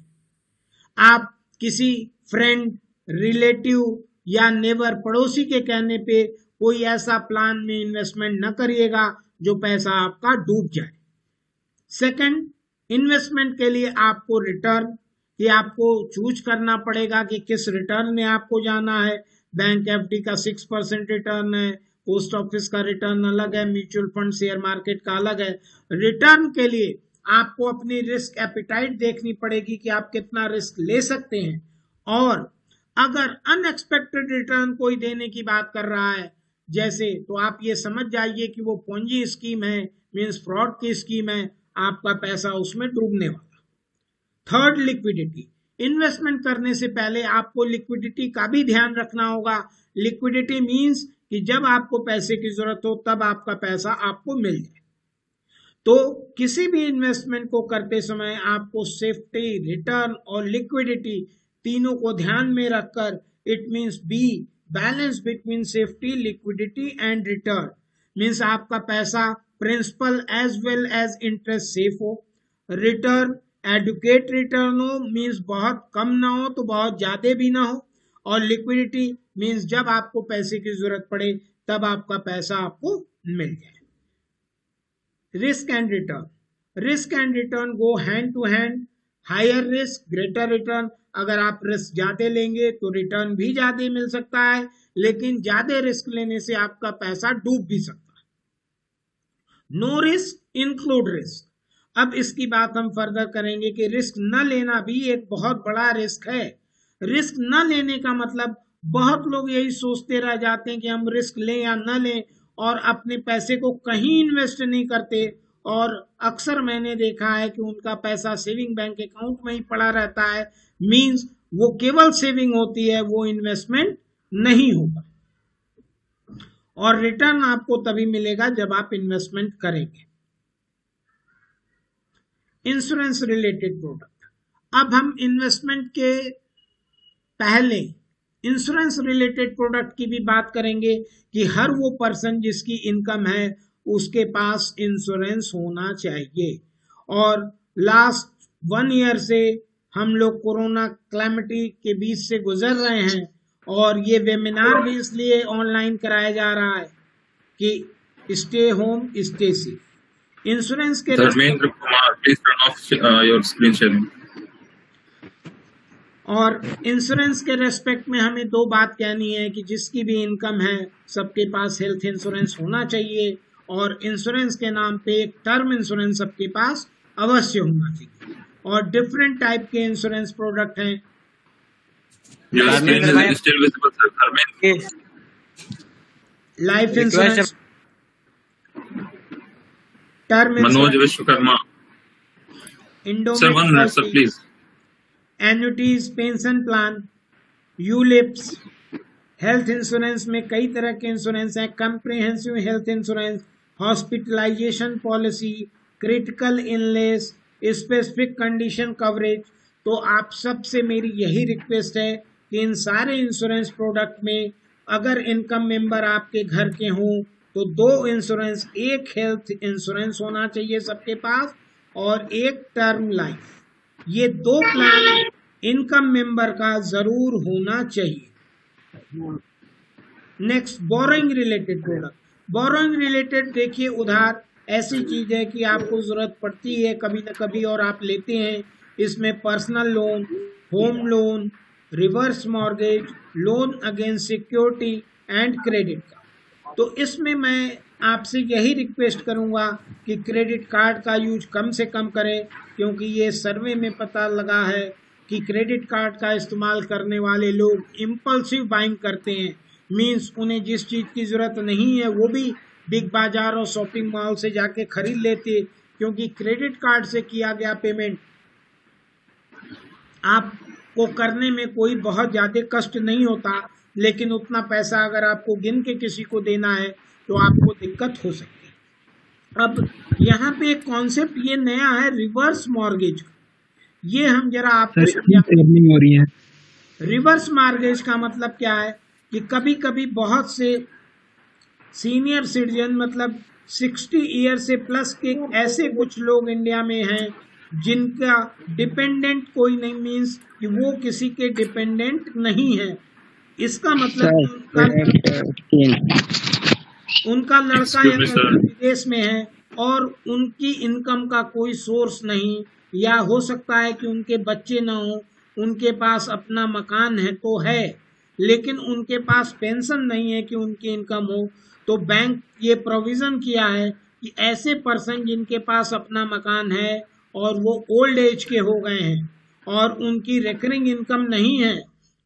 आप किसी फ्रेंड, रिलेटिव या नेबर, पड़ोसी के कहने पे कोई ऐसा प्लान में इन्वेस्टमेंट न करिएगा जो पैसा आपका डूब जाए। सेकंड, इन्वेस्टमेंट के लिए आपको रिटर्न, ये आपको चूज करना पड़ेगा कि किस रिटर्न में आपको जाना है। बैंक एफडी का 6% रिटर्न है, पोस्ट ऑफिस का रिटर्न अलग है, म्यूचुअल फंड, शेयर मार्केट का अलग है। रिटर्न के लिए आपको अपनी रिस्क एपिटाइट देखनी पड़ेगी कि आप कितना रिस्क ले सकते हैं, और अगर अनएक्सपेक्टेड रिटर्न कोई देने की बात कर रहा है जैसे, तो आप ये समझ जाइए कि वो पोंजी स्कीम है, मींस फ्रॉड की स्कीम है, आपका पैसा उसमें डूबने वाला। Third, liquidity. इन्वेस्टमेंट करने से पहले आपको लिक्विडिटी का भी ध्यान रखना होगा। लिक्विडिटी मींस कि जब आपको पैसे की जरूरत हो तब आपका पैसा आपको मिल जाए। तो किसी भी इन्वेस्टमेंट को करते समय आपको सेफ्टी, रिटर्न और लिक्विडिटी तीनों को ध्यान में रखकर, it means be balance between safety, liquidity and return, means आपका पैसा principal as well as interest safe हो, रिटर्न एडुकेट रिटर्न हो, मींस बहुत कम ना हो तो बहुत ज्यादा भी ना हो, और लिक्विडिटी मींस जब आपको पैसे की जरूरत पड़े तब आपका पैसा आपको मिल जाए। Risk and return, risk and return go hand to hand. Higher risk greater return, अगर आप रिस्क ज्यादा लेंगे तो रिटर्न भी ज्यादा मिल सकता है, लेकिन ज्यादा रिस्क लेने से आपका पैसा डूब भी सकता है। No risk include risk. अब इसकी बात हम फर्दर करेंगे कि रिस्क न लेना भी एक बहुत बड़ा रिस्क है। रिस्क न लेने का मतलब, बहुत लोग यही सोचते रह जाते हैं कि हम रिस्क लें या न लें, और अपने पैसे को कहीं इन्वेस्ट नहीं करते, और अक्सर मैंने देखा है कि उनका पैसा सेविंग बैंक अकाउंट में ही पड़ा रहता है, मींस वो केवल सेविंग होती है, वो इन्वेस्टमेंट नहीं होगा। और रिटर्न आपको तभी मिलेगा जब आप इन्वेस्टमेंट करेंगे। Insurance related product. अब हम इन्वेस्टमेंट के पहले इंश्योरेंस रिलेटेड प्रोडक्ट की भी बात करेंगे कि हर वो पर्सन जिसकी इनकम है उसके पास इंश्योरेंस होना चाहिए। और लास्ट 1 ईयर से हम लोग कोरोना क्लैमिटी के बीच से गुजर रहे हैं, और ये वेबिनार भी इसलिए ऑनलाइन कराया जा रहा है कि stay home stay safe. Insurance के Dharmendra Kumar, please turn off your screen sharing. और इंश्योरेंस के रेस्पेक्ट में हमें 2 बात कहनी है कि जिसकी भी इनकम है सबके पास हेल्थ इंश्योरेंस होना चाहिए, और इंश्योरेंस के नाम पे एक टर्म इंश्योरेंस सबके पास अवश्य होना चाहिए। और डिफरेंट टाइप के इंश्योरेंस प्रोडक्ट हैं। Life insurance, term Manoj Vishwakarma, please, annuities, pension plan, ULIPs. Health insurance में कई तरह के इंश्योरेंस हैं, comprehensive health insurance, hospitalisation policy, critical illness, specific condition coverage. तो आप सबसे मेरी यही रिक्वेस्ट है कि इन सारे इंश्योरेंस प्रोडक्ट में अगर इनकम मेंबर आपके घर के हों तो 2 इंश्योरेंस, एक हेल्थ इंश्योरेंस होना चाहिए सबके पास और एक टर्म लाइफ। ये 2 प्लान इनकम मेंबर का जरूर होना चाहिए। Next, borrowing related product. Borrowing related देखिए, उधार ऐसी चीज है कि आपको जरूरत पड़ती है कभी न कभी और आप लेते हैं। इसमें personal loan, home loan, reverse mortgage, loan against security and credit card. तो इसमें मैं आपसे यही रिक्वेस्ट करूंगा कि क्रेडिट कार्ड का यूज कम से कम करें, क्योंकि ये सर्वे में पता लगा है कि क्रेडिट कार्ड का इस्तेमाल करने वाले लोग इम्पल्सिव बाइंग करते हैं। मींस उन्हें जिस चीज़ की ज़रूरत नहीं है वो भी बिग बाजार और शॉपिंग मॉल से जाके खरीद लेते, क्योंकि क्रेडिट कार्ड से किया गया पेमेंट आपको करने में कोई बहुत ज़्यादा कष्ट नहीं होता, लेकिन उतना पैसा अगर आपको गिन के किसी को देना है तो आपको दिक्कत हो सकती है। अब यहाँ पे एक कॉन्सेप्ट ये नया है रिवर्स मॉर्गेज। ये हम जरा आपको अर्निंग हो रही है। रिवर्स मॉर्गेज का मतलब क्या है कि कभी कभी बहुत से सीनियर सिटीजन मतलब 60 ईयर से प्लस के ऐसे कुछ लोग इंडिया में हैं जिनका डिपेंडेंट कोई नहीं, मीन्स कि वो किसी के डिपेंडेंट नहीं है। इसका मतलब उनका लड़का या लड़की विदेश में है और उनकी इनकम का कोई सोर्स नहीं, या हो सकता है कि उनके बच्चे ना हो, उनके पास अपना मकान है तो है लेकिन उनके पास पेंशन नहीं है कि उनकी इनकम हो। तो बैंक ये प्रोविजन किया है कि ऐसे पर्सन जिनके पास अपना मकान है और वो ओल्ड एज के हो गए हैं और उनकी रिकरिंग इनकम नहीं है,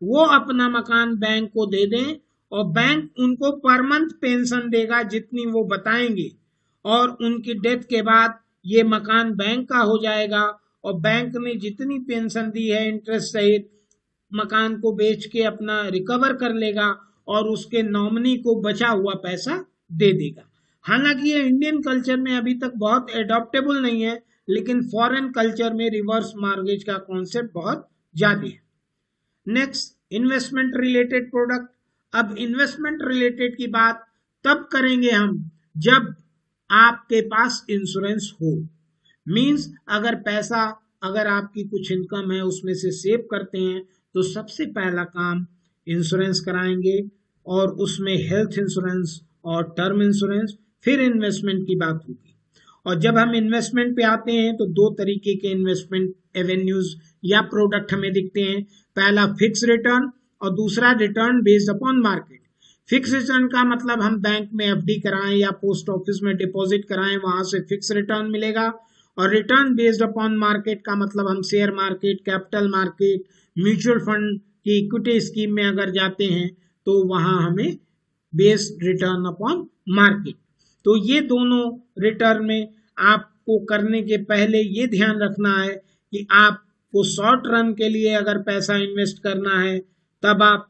वो अपना मकान बैंक को दे दें और बैंक उनको पर मंथ पेंशन देगा जितनी वो बताएंगे, और उनकी डेथ के बाद ये मकान बैंक का हो जाएगा और बैंक ने जितनी पेंशन दी है इंटरेस्ट सहित मकान को बेच के अपना रिकवर कर लेगा और उसके नॉमिनी को बचा हुआ पैसा दे देगा। हालांकि ये इंडियन कल्चर में अभी तक बहुत एडॉप्टेबल नहीं है, लेकिन फॉरेन कल्चर में रिवर्स मॉर्गेज का कॉन्सेप्ट बहुत ज्यादा है। Next, investment related product. अब इन्वेस्टमेंट रिलेटेड की बात तब करेंगे हम जब आपके पास इंश्योरेंस हो। मींस अगर आपकी कुछ इनकम है उसमें से सेव करते हैं तो सबसे पहला काम इंश्योरेंस कराएंगे, और उसमें हेल्थ इंश्योरेंस और टर्म इंश्योरेंस, फिर इन्वेस्टमेंट की बात होगी। और जब हम इन्वेस्टमेंट पे आते हैं तो दो तरीके के इन्वेस्टमेंट एवेन्यूज या प्रोडक्ट हमें दिखते हैं। पहला फिक्स रिटर्न और दूसरा return based upon market. Fix return का मतलब हम बैंक में एफडी कराएं या पोस्ट ऑफिस में डिपॉजिट कराएं, वहां से फिक्स रिटर्न मिलेगा। और रिटर्न बेस्ड अपॉन मार्केट का मतलब हम share market, capital market, mutual fund की इक्विटी स्कीम में अगर जाते हैं तो वहां हमें बेस्ड रिटर्न अपॉन मार्केट। तो ये दोनों रिटर्न में आपको करने के पहले ये ध्यान रखना है कि आपको शॉर्ट रन के लिए अगर पैसा इन्वेस्ट करना है तब आप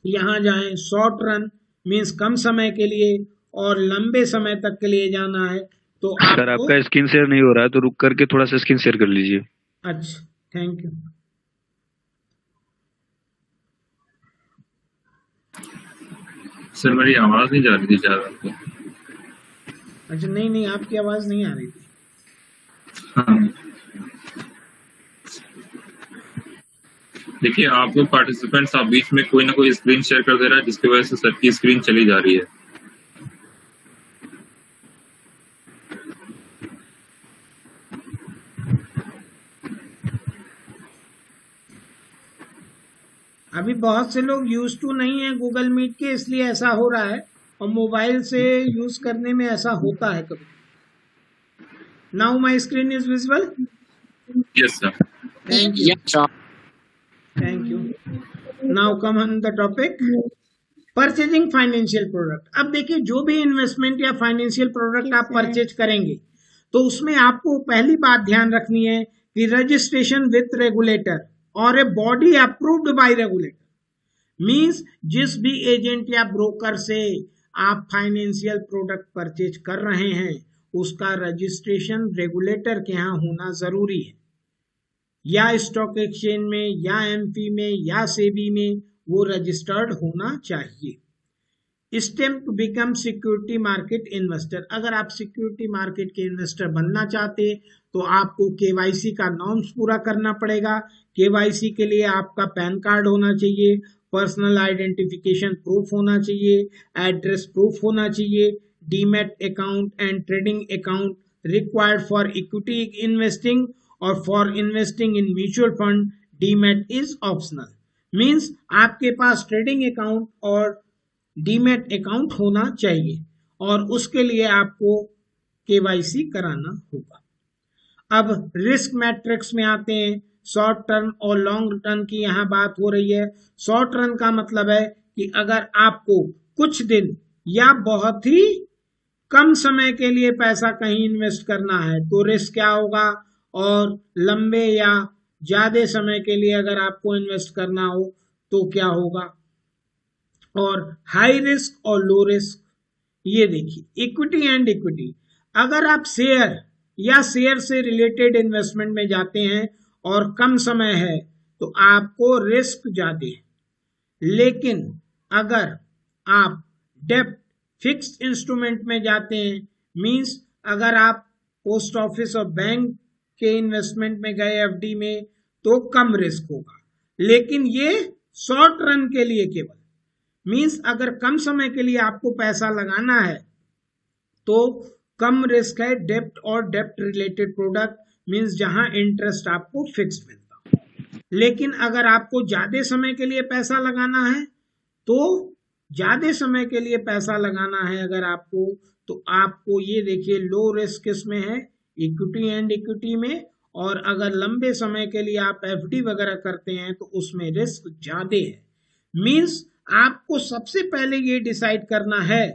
यहाँ जाएं। शॉर्ट रन मीन्स कम समय के लिए, और लंबे समय तक के लिए जाना है तो सर आपका स्क्रीन शेयर नहीं हो रहा है तो रुक करके थोड़ा सा स्क्रीन शेयर कर लीजिए। अच्छा, थैंक यू। सर मेरी आवाज नहीं जा रही थी शायद आपको। अच्छा, नहीं आपकी आवाज नहीं आ रही थी। हाँ, देखिए आप लोग पार्टिसिपेंट्स आप बीच में कोई ना कोई स्क्रीन शेयर कर दे रहा है जिसकी वजह से सर की स्क्रीन चली जा रही है। अभी बहुत से लोग यूज टू नहीं है गूगल मीट के, इसलिए ऐसा हो रहा है, और मोबाइल से यूज करने में ऐसा होता है कभी। Now my screen is visible. Yes sir. Thank you, thank you. Now come on the topic purchasing financial product. अब देखिए, जो भी इन्वेस्टमेंट या फाइनेंशियल प्रोडक्ट आप परचेज करेंगे तो उसमें आपको पहली बात ध्यान रखनी है कि रजिस्ट्रेशन विथ रेगुलेटर और a body approved by regulator. Means जिस भी एजेंट या ब्रोकर से आप फाइनेंशियल प्रोडक्ट परचेज कर रहे हैं उसका रजिस्ट्रेशन रेगुलेटर के यहाँ होना जरूरी है, या स्टॉक एक्सचेंज में या एमपी में या सेबी में वो रजिस्टर्ड होना चाहिए। Step to become security market investor. अगर आप सिक्योरिटी मार्केट के इन्वेस्टर बनना चाहते तो आपको केवाईसी का नॉर्म्स पूरा करना पड़ेगा। केवाईसी के लिए आपका पैन कार्ड होना चाहिए, पर्सनल आइडेंटिफिकेशन प्रूफ होना चाहिए, एड्रेस प्रूफ होना चाहिए, demat account and trading account required for equity investing, और for investing in mutual fund demat is optional. Means आपके पास ट्रेडिंग अकाउंट और डीमैट अकाउंट होना चाहिए और उसके लिए आपको केवाईसी कराना होगा। अब रिस्क मैट्रिक्स में आते हैं। शॉर्ट टर्म और लॉन्ग टर्म की यहाँ बात हो रही है। शॉर्ट रन का मतलब है कि अगर आपको कुछ दिन या बहुत ही कम समय के लिए पैसा कहीं इन्वेस्ट करना है तो रिस्क क्या होगा, और लंबे या ज्यादा समय के लिए अगर आपको इन्वेस्ट करना हो तो क्या होगा। और हाई रिस्क और लो रिस्क, ये देखिए इक्विटी एंड इक्विटी। अगर आप शेयर या शेयर से रिलेटेड इन्वेस्टमेंट में जाते हैं और कम समय है तो आपको रिस्क ज्यादा है, लेकिन अगर आप डेब्ट फिक्स्ड इंस्ट्रूमेंट में जाते हैं, मींस अगर आप पोस्ट ऑफिस और बैंक के इन्वेस्टमेंट में गए एफडी में, तो कम रिस्क होगा, लेकिन ये शॉर्ट रन के लिए केवल, मींस अगर कम समय के लिए आपको पैसा लगाना है तो कम रिस्क है डेब्ट और डेब्ट रिलेटेड प्रोडक्ट, मींस जहां इंटरेस्ट आपको फिक्स मिलता। लेकिन अगर आपको ज्यादा समय के लिए पैसा लगाना है, तो ज्यादा समय के लिए पैसा लगाना है अगर आपको, तो आपको ये देखिए लो रिस्क किसमें है, इक्विटी एंड इक्विटी में, और अगर लंबे समय के लिए आप एफडी वगैरह करते हैं तो उसमें रिस्क ज्यादा है। मींस आपको सबसे पहले ये डिसाइड करना है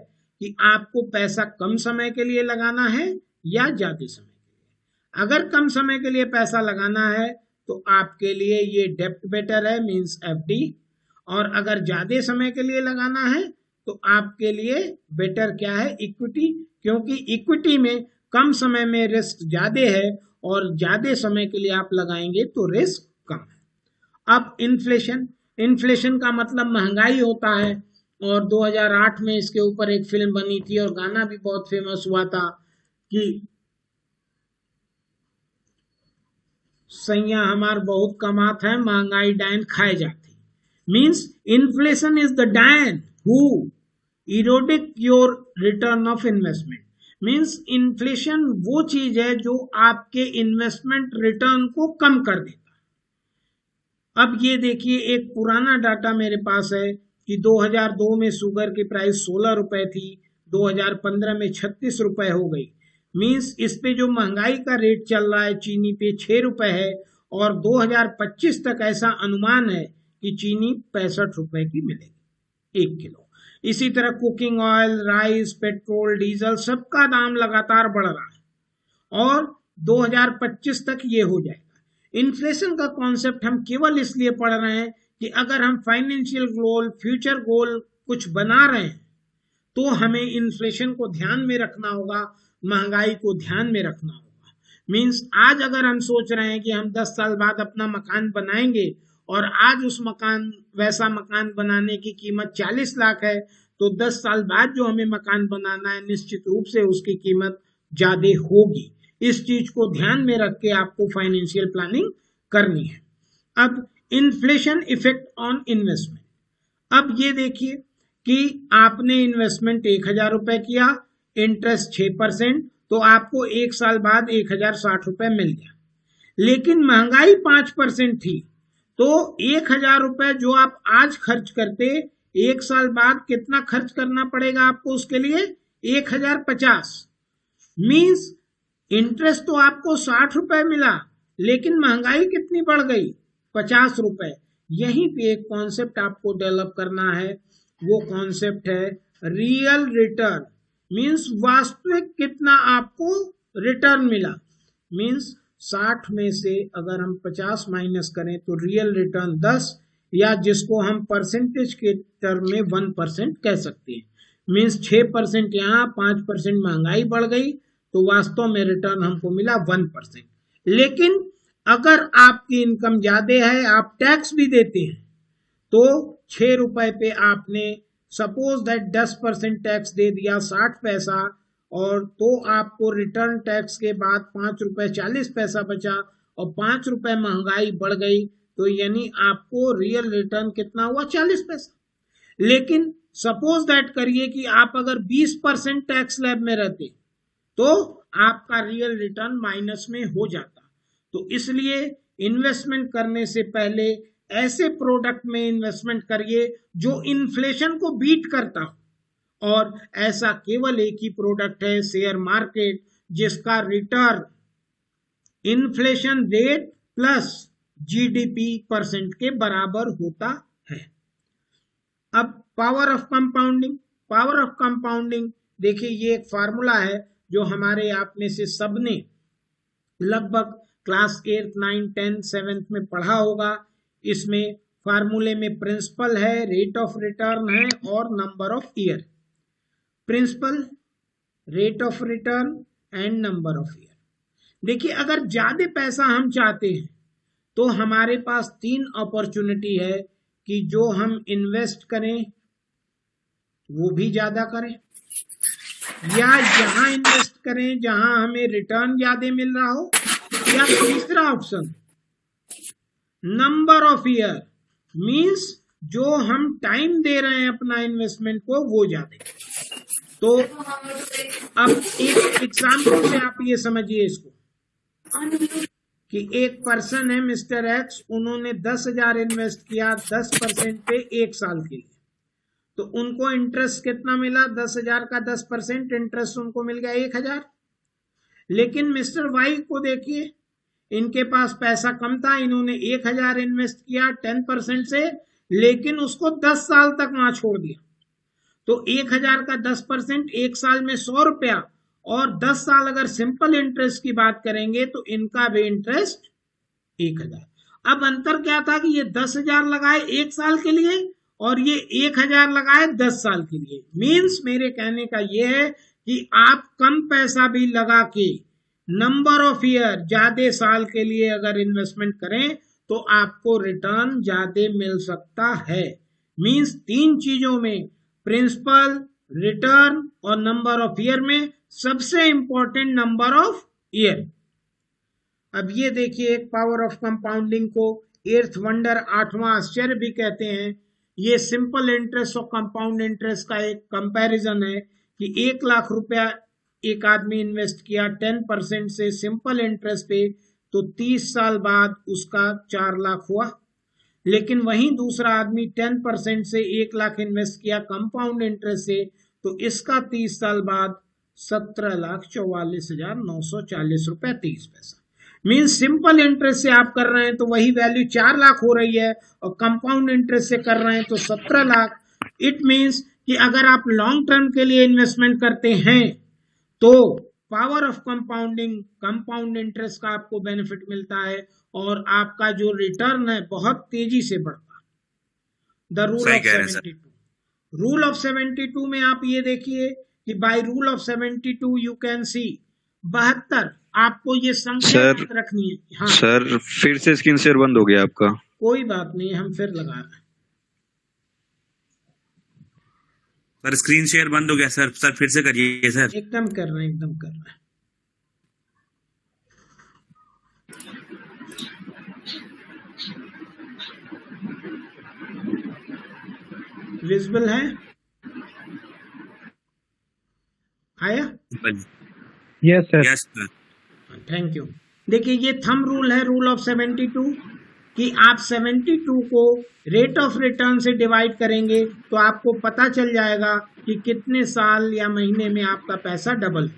कि आपको पैसा कम समय के लिए लगाना है या ज्यादा समय के लिए। अगर कम समय के लिए पैसा लगाना है तो आपके लिए ये डेब्ट बेटर है, मींस एफडी, और अगर ज्यादा समय के लिए लगाना है तो आपके लिए बेटर क्या है, इक्विटी, क्योंकि इक्विटी में कम समय में रिस्क ज्यादा है और ज्यादा समय के लिए आप लगाएंगे तो रिस्क कम है। अब इन्फ्लेशन का मतलब महंगाई होता है, और 2008 में इसके ऊपर एक फिल्म बनी थी और गाना भी बहुत फेमस हुआ था कि सैया हमार बहुत कमात है, महंगाई डायन खाए जाती। मींस इन्फ्लेशन इज द डायन who erodes your return of investment. Means inflation वो चीज है जो आपके इन्वेस्टमेंट रिटर्न को कम कर देता है। अब ये देखिए एक पुराना डाटा मेरे पास है कि 2002 में शुगर की प्राइस 16 रुपए थी, 2015 में 36 रुपए हो गई। मींस इस पे जो महंगाई का रेट चल रहा है चीनी पे 6 रुपए है, और 2025 तक ऐसा अनुमान है कि चीनी 65 रुपए की मिलेगी 1 किलो। इसी तरह cooking oil, rice, petrol, diesel सबका दाम लगातार बढ़ रहा है और 2025 तक ये हो जाएगा। इन्फ्लेशन का कॉन्सेप्ट हम केवल इसलिए पढ़ रहे हैं कि अगर हम फाइनेंशियल गोल, फ्यूचर गोल कुछ बना रहे हैं तो हमें इन्फ्लेशन को ध्यान में रखना होगा, महंगाई को ध्यान में रखना होगा। मींस आज अगर हम सोच रहे हैं कि हम 10 साल बाद अपना मकान बनाएंगे और आज उस वैसा मकान बनाने की कीमत 40 लाख है, तो 10 साल बाद जो हमें मकान बनाना है निश्चित रूप से उसकी कीमत ज्यादा होगी। इस चीज को ध्यान में रख के आपको फाइनेंशियल प्लानिंग करनी है। अब इन्फ्लेशन इफेक्ट ऑन इन्वेस्टमेंट। अब ये देखिए कि आपने इन्वेस्टमेंट 1000 रुपए किया, इंटरेस्ट 6%, तो आपको 1 साल बाद 1060 रुपए मिल गया। लेकिन महंगाई 5% थी, तो 1000 रुपए जो आप आज खर्च करते, 1 साल बाद कितना खर्च करना पड़ेगा आपको उसके लिए, 1050। मींस इंटरेस्ट तो आपको 60 रुपए मिला, लेकिन महंगाई कितनी बढ़ गई, 50 रुपए। यहीं पे एक कॉन्सेप्ट आपको डेवलप करना है, वो कॉन्सेप्ट है रियल रिटर्न। मींस वास्तविक कितना आपको रिटर्न मिला। मींस 60 में से अगर हम 50 माइनस करें तो रियल रिटर्न 10, या जिसको हम परसेंटेज के टर्म में 1% कह सकते हैं। मींस 6% यहाँ, 5% महंगाई बढ़ गई, तो वास्तव में रिटर्न हमको मिला 1%। लेकिन अगर आपकी इनकम ज्यादा है, आप टैक्स भी देते हैं, तो 6 रुपए पे आपने सपोज दैट 10% टैक्स दे दिया, 60 पैसा, और तो आपको रिटर्न टैक्स के बाद 5 रुपए 40 पैसा बचा, और 5 रुपए महंगाई बढ़ गई, तो यानी आपको रियल रिटर्न कितना हुआ, 40 पैसा। लेकिन सपोज दैट करिए कि आप अगर 20% टैक्स स्लैब में रहते तो आपका रियल रिटर्न माइनस में हो जाता। तो इसलिए इन्वेस्टमेंट करने से पहले ऐसे प्रोडक्ट में इन्वेस्टमेंट करिए जो इन्फ्लेशन को बीट करता हो, और ऐसा केवल एक ही प्रोडक्ट है शेयर मार्केट, जिसका return inflation rate plus GDP % के बराबर होता है। अब पावर ऑफ कंपाउंडिंग देखिए, ये एक फार्मूला है जो हमारे आप में से सबने लगभग क्लास 8, 9, 10, 7 में पढ़ा होगा। इसमें फार्मूले में प्रिंसिपल है, रेट ऑफ रिटर्न है और number of year. Principal, rate of return, and number of year. देखिए अगर ज्यादा पैसा हम चाहते हैं तो हमारे पास 3 अपॉर्चुनिटी है कि जो हम इन्वेस्ट करें वो भी ज्यादा करें, या जहां इन्वेस्ट करें जहां हमें रिटर्न ज्यादा मिल रहा हो, या तीसरा option number of year, means जो हम टाइम दे रहे हैं अपना इन्वेस्टमेंट को वो ज्यादा। तो अब एक एग्जाम्पल से आप ये समझिए इसको कि एक पर्सन है मिस्टर एक्स, उन्होंने 10,000 इन्वेस्ट किया 10% पे 1 साल के लिए, तो उनको इंटरेस्ट कितना मिला? 10,000 का 10% इंटरेस्ट उनको मिल गया 1,000। लेकिन मिस्टर वाई को देखिए, इनके पास पैसा कम था, इन्होंने 1,000 इन्वेस्ट किया 10% से, लेकिन उसको 10 साल तक वहां छोड़ दिया। तो 1,000 का 10% 1 साल में 100 रुपया, और 10 साल अगर सिंपल इंटरेस्ट की बात करेंगे तो इनका भी इंटरेस्ट 1,000। अब अंतर क्या था कि ये 10,000 लगाए 1 साल के लिए और ये 1,000 लगाए 10 साल के लिए। मींस मेरे कहने का ये है कि आप कम पैसा भी लगा के नंबर ऑफ ईयर ज्यादा साल के लिए अगर इन्वेस्टमेंट करें तो आपको रिटर्न ज्यादा मिल सकता है। मींस 3 चीजों में, प्रिंसिपल, रिटर्न और नंबर ऑफ ईयर में सबसे इंपॉर्टेंट नंबर ऑफ ईयर। अब ये देखिए एक पावर ऑफ कंपाउंडिंग को 8th वंडर, 8वां आश्चर्य भी कहते हैं। ये सिंपल इंटरेस्ट और कंपाउंड इंटरेस्ट का एक कंपैरिजन है कि 1 लाख रुपया एक आदमी इन्वेस्ट किया 10% से सिंपल इंटरेस्ट पे, तो 30 साल बाद उसका 4 लाख हुआ। लेकिन वहीं दूसरा आदमी 10% से 1 लाख इन्वेस्ट किया कंपाउंड इंटरेस्ट से, तो इसका 30 साल बाद 17,44,940 रुपए 30 पैसा। मीन्स सिंपल इंटरेस्ट से आप कर रहे हैं तो वही वैल्यू 4 लाख हो रही है, और कंपाउंड इंटरेस्ट से कर रहे हैं तो 17 लाख। इट मीन्स कि अगर आप लॉन्ग टर्म के लिए इन्वेस्टमेंट करते हैं तो power of compounding, compound interest का आपको बेनिफिट मिलता है, और आपका जो रिटर्न है बहुत तेजी से बढ़ता है। The rule of 72, rule of 72 में आप ये देखिए कि by rule of 72 you can see 72, आपको ये संख्या याद रखनी है। हाँ सर, फिर से स्क्रीन शेयर बंद हो गया आपका। कोई बात नहीं, हम फिर लगा रहे हैं। सर स्क्रीन शेयर बंद हो गया सर, फिर से करिए सर। एकदम कर रहे हैं, एकदम कर रहे हैं। विजिबल है? आया? Yes sir. Yes sir. Thank you. देखिए ये थंब रूल है, रूल ऑफ 72, कि आप 72 को रेट ऑफ रिटर्न से डिवाइड करेंगे तो आपको पता चल जाएगा कि कितने साल या महीने में आपका पैसा डबल।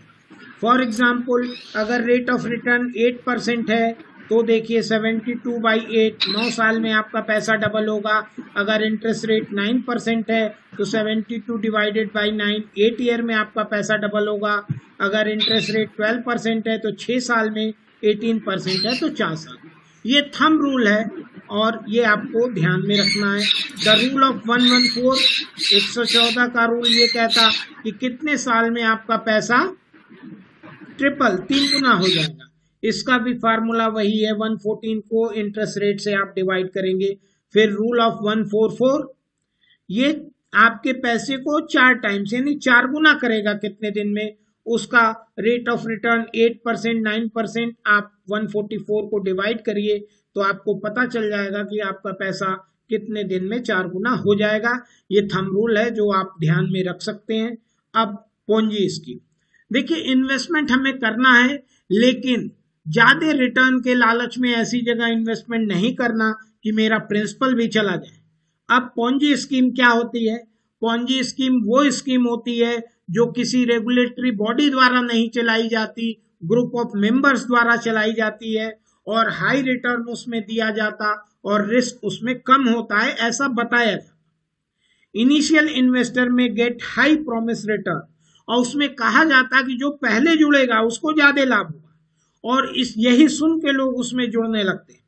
फॉर एग्जाम्पल अगर रेट ऑफ रिटर्न 8% है तो देखिए 72/8, 9 साल में आपका पैसा डबल होगा। अगर इंटरेस्ट रेट 9% है तो 72 डिवाइडेड बाई 9, 8 ईयर में आपका पैसा डबल होगा। अगर इंटरेस्ट रेट 12% है तो 6 साल में, 18% है तो 4 साल। ये थंब रूल है और ये आपको ध्यान में रखना है। द रूल ऑफ 114, 114 का रूल ये कहता कि कितने साल में आपका पैसा ट्रिपल 3 गुना हो जाएगा। इसका भी फार्मूला वही है, 114 को इंटरेस्ट रेट से आप डिवाइड करेंगे। फिर रूल ऑफ 144, ये आपके पैसे को 4 टाइम्स यानी 4 गुना करेगा कितने दिन में। उसका रेट ऑफ रिटर्न 8%, 9%, आप 144 को डिवाइड करिए तो आपको पता चल जाएगा कि आपका पैसा कितने दिन में 4 गुना हो जाएगा। ये थंब रूल है जो आप ध्यान में रख सकते हैं। अब पूंजी स्कीम, देखिए इन्वेस्टमेंट हमें करना है लेकिन ज्यादा रिटर्न के लालच में ऐसी जगह इन्वेस्टमेंट नहीं करना कि मेरा प्रिंसिपल भी चला जाए। अब पूंजी स्कीम क्या होती है? पूंजी स्कीम वो स्कीम होती है जो किसी रेगुलेटरी बॉडी द्वारा नहीं चलाई जाती, ग्रुप ऑफ मेंबर्स द्वारा चलाई जाती है और हाई रिटर्न उसमें दिया जाता और रिस्क उसमें कम होता है, ऐसा बताया जाता। इनिशियल इन्वेस्टर में गेट हाई प्रॉमिस रिटर्न, और उसमें कहा जाता कि जो पहले जुड़ेगा उसको ज्यादा लाभ होगा, और यही सुन के लोग उसमें जुड़ने लगते।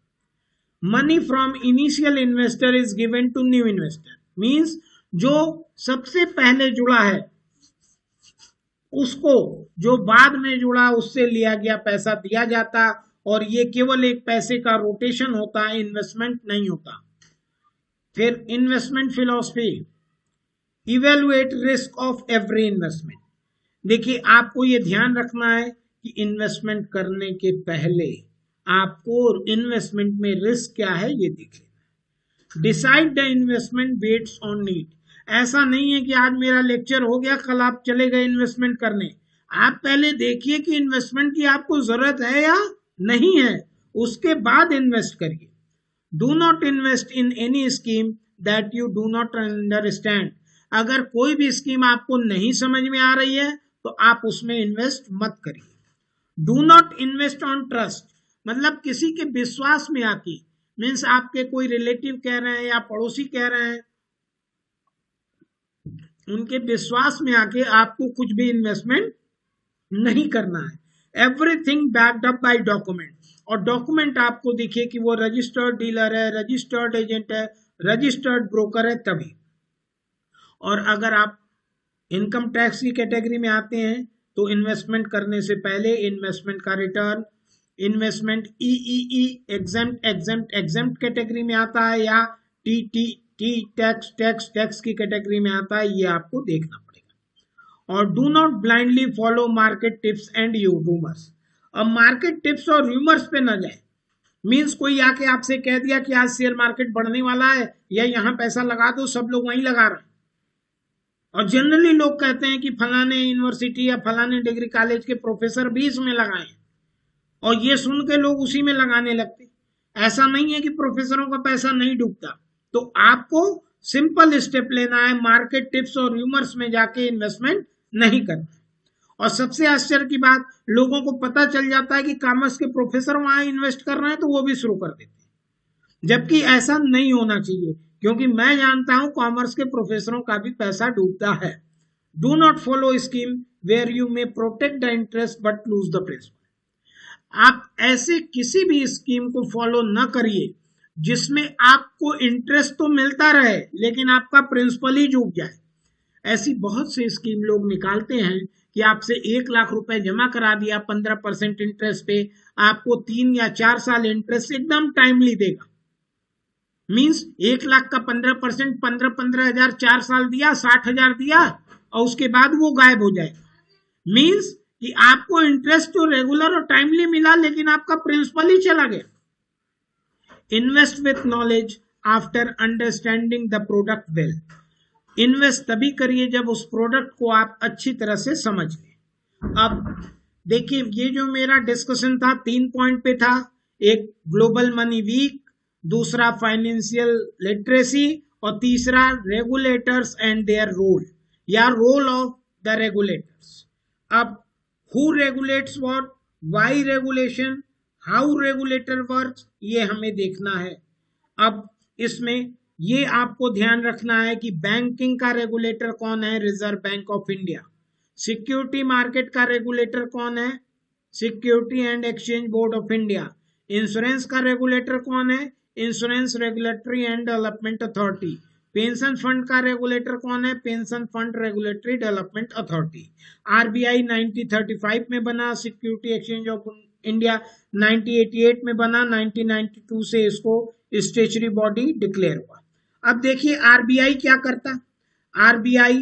Money from initial investor is given to new investor, means जो सबसे पहले जुड़ा है उसको जो बाद में जुड़ा उससे लिया गया पैसा दिया जाता, और ये केवल एक पैसे का रोटेशन होता है, इन्वेस्टमेंट नहीं होता। फिर investment philosophy, evaluate risk of every investment. देखिए आपको ये ध्यान रखना है कि इन्वेस्टमेंट करने के पहले आपको इन्वेस्टमेंट में रिस्क क्या है ये देखिए। Decide the investment based on need. ऐसा नहीं है कि आज मेरा लेक्चर हो गया कल आप चले गए इन्वेस्टमेंट करने। आप पहले देखिए कि इन्वेस्टमेंट की आपको जरूरत है या नहीं है, उसके बाद इन्वेस्ट करिए। Do not invest in any scheme that you do not understand. अगर कोई भी स्कीम आपको नहीं समझ में आ रही है तो आप उसमें इन्वेस्ट मत करिए। Do not invest on trust, मतलब किसी के विश्वास में आके, मीन्स आपके कोई रिलेटिव कह रहे हैं या पड़ोसी कह रहे हैं, उनके विश्वास में आके आपको कुछ भी इन्वेस्टमेंट नहीं करना है। Everything backed up by document, और डॉक्यूमेंट आपको दिखे कि वो रजिस्टर्ड डीलर है, रजिस्टर्ड एजेंट है, रजिस्टर्ड ब्रोकर है तभी। और अगर आप इनकम टैक्स की कैटेगरी में आते हैं तो इन्वेस्टमेंट करने से पहले इन्वेस्टमेंट का return, investment EEE exempt category में आता है या टी टैक्स की कैटेगरी में आता है, ये आपको देखना पड़ेगा। और do not blindly follow market tips and rumours. अब मार्केट टिप्स और रूमर्स पे न जाए, मीन्स कोई आके आपसे कह दिया कि आज शेयर मार्केट बढ़ने वाला है या यहाँ पैसा लगा दो, सब लोग वहीं लगा रहे हैं। और जनरली लोग कहते हैं कि फलाने यूनिवर्सिटी या फलाने डिग्री कॉलेज के प्रोफेसर भी इसमें लगाए, और ये सुन के लोग उसी में लगाने लगते। ऐसा नहीं है कि प्रोफेसरों का पैसा नहीं डूबता। तो आपको सिंपल स्टेप लेना है, मार्केट टिप्स और रूमर्स में जाके इन्वेस्टमेंट नहीं करना। और सबसे आश्चर्य की बात, लोगों को पता चल जाता है कि कॉमर्स के प्रोफेसर वहां इन्वेस्ट कर रहे हैं तो वो भी शुरू कर देते हैं, जबकि ऐसा नहीं होना चाहिए, क्योंकि मैं जानता हूं कॉमर्स के प्रोफेसरों का भी पैसा डूबता है। Do not follow scheme where you may protect the interest but lose the principal. आप ऐसे किसी भी स्कीम को फॉलो न करिए जिसमें आपको इंटरेस्ट तो मिलता रहे लेकिन आपका प्रिंसिपल ही डूब जाए। ऐसी बहुत सी स्कीम लोग निकालते हैं कि आपसे 1 लाख रुपए जमा करा दिया 15% इंटरेस्ट पे, आपको 3 या 4 साल इंटरेस्ट एकदम टाइमली देगा। मींस 1 लाख का 15%, 15 हजार 4 साल दिया, 60,000 दिया, और उसके बाद वो गायब हो जाएगा। मींस कि आपको इंटरेस्ट तो रेगुलर और टाइमली मिला लेकिन आपका प्रिंसिपल ही चला गया। Invest with knowledge after understanding the product well. Invest तभी करिए जब उस प्रोडक्ट को आप अच्छी तरह से समझ लें। अब देखिए, ये जो मेरा डिस्कशन था 3 पॉइंट पे था। एक ग्लोबल मनी वीक, दूसरा फाइनेंशियल लिटरेसी, और तीसरा रेगुलेटर्स एंड देयर रोल या रोल ऑफ द रेगुलेटर्स। अब who regulates what, why regulation, how regulator works, ये हमें देखना है। अब इसमें ये आपको ध्यान रखना है कि बैंकिंग का रेगुलेटर कौन है, reserve bank of India. Security market का रेगुलेटर कौन है, security and exchange board of India. Insurance का रेगुलेटर कौन है, insurance regulatory and development authority. Pension fund का रेगुलेटर कौन है, pension fund regulatory development authority. RBI 1935 में बना, सिक्योरिटी एक्सचेंज ऑफ इंडिया 1988 में बना, 1992 से इसको स्टेचुरी बॉडी डिक्लेयर हुआ। अब देखिए आरबीआई क्या करता, आरबीआई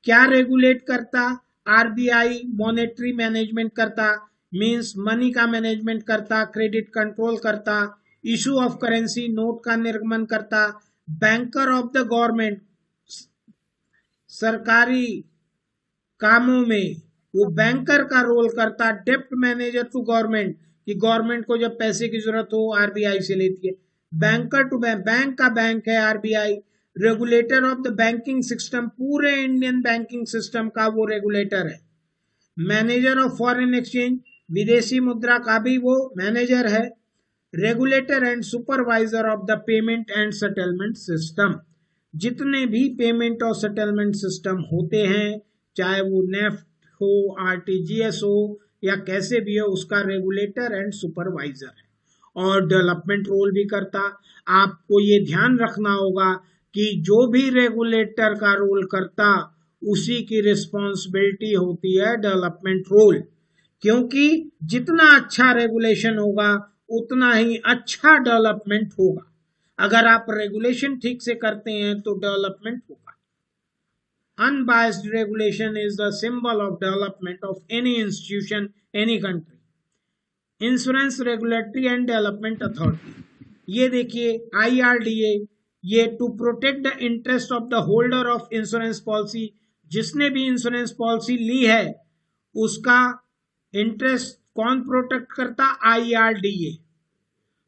क्या रेगुलेट करता, आरबीआई मॉनेटरी मैनेजमेंट करता, मींस मनी का मैनेजमेंट करता, क्रेडिट कंट्रोल करता, इशू ऑफ करेंसी नोट का निर्गमन करता, बैंकर ऑफ द गवर्नमेंट, सरकारी कामों में वो बैंकर का रोल करता, डेप्ट मैनेजर टू गवर्नमेंट, कि गवर्नमेंट को जब पैसे की जरूरत हो आरबीआई से लेती है, बैंकर टू बैंक, बैंक का बैंक है RBI, regulator of the banking system, पूरे इंडियन बैंकिंग सिस्टम का वो रेगुलेटर है, मैनेजर ऑफ फॉरेन एक्सचेंज, विदेशी मुद्रा का भी वो मैनेजर है, regulator and supervisor of the payment and settlement system. जितने भी पेमेंट और सेटलमेंट सिस्टम होते हैं, चाहे वो नेफ्ट हो, आरटीजीएस हो या कैसे भी हो, उसका रेगुलेटर एंड सुपरवाइजर है, और डेवलपमेंट रोल भी करता। आपको ये ध्यान रखना होगा कि जो भी रेगुलेटर का रोल करता उसी की रिस्पॉन्सिबिलिटी होती है डेवलपमेंट रोल, क्योंकि जितना अच्छा रेगुलेशन होगा उतना ही अच्छा डेवलपमेंट होगा। अगर आप रेगुलेशन ठीक से करते हैं तो डेवलपमेंट होगा। Unbiased regulation is the symbol of development of any institution, any country. Insurance regulatory and development authority, ये देखिए IRDA, ये to protect the interest of the holder of insurance policy, जिसने भी इंश्योरेंस पॉलिसी ली है उसका इंटरेस्ट कौन प्रोटेक्ट करता? IRDA।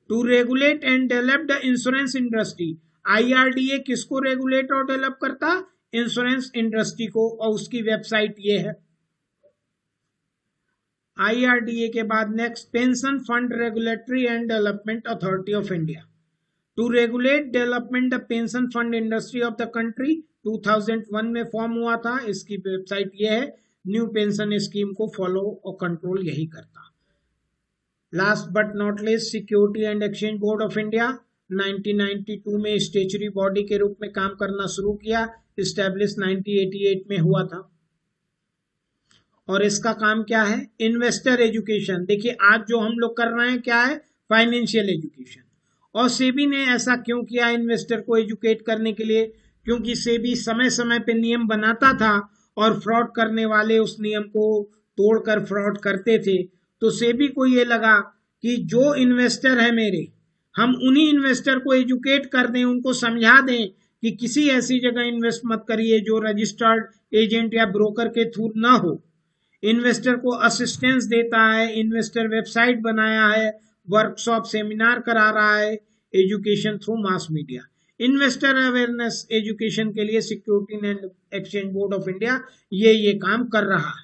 To regulate and develop the insurance industry, IRDA किसको रेगुलेट और डेवलप करता? इंश्योरेंस इंडस्ट्री को, और उसकी वेबसाइट ये है। IRDA के बाद next pension fund regulatory and development authority of India, to regulate development the pension fund industry of the country, 2001 में फॉर्म हुआ था। इसकी वेबसाइट ये है। न्यू पेंशन स्कीम को फॉलो और कंट्रोल यही करता। Last but not least, security and exchange board of India 1992 में स्टेचुरी बॉडी के रूप में काम करना शुरू किया, इस्टेब्लिश 1988 में हुआ था। और इसका काम क्या है? Investor education. देखिए आज जो हम लोग कर रहे हैं क्या है? Financial education. और सेबी ने ऐसा क्यों किया इन्वेस्टर को एजुकेट करने के लिए? क्योंकि सेबी समय समय पे नियम बनाता था और फ्रॉड करने वाले उस नियम को तोड़कर फ्रॉड करते थे। तो सेबी को ये लगा कि जो इन्वेस्टर है मेरे, हम उन्हीं इन्वेस्टर को एजुकेट कर दें, उनको समझा दें कि किसी ऐसी जगह इन्वेस्ट मत करिए जो रजिस्टर्ड एजेंट या ब्रोकर के थ्रू ना हो। इन्वेस्टर को असिस्टेंस देता है, इन्वेस्टर वेबसाइट बनाया है, वर्कशॉप सेमिनार करा रहा है, education through mass media. Investor awareness education के लिए security and exchange board of India ये काम कर रहा है।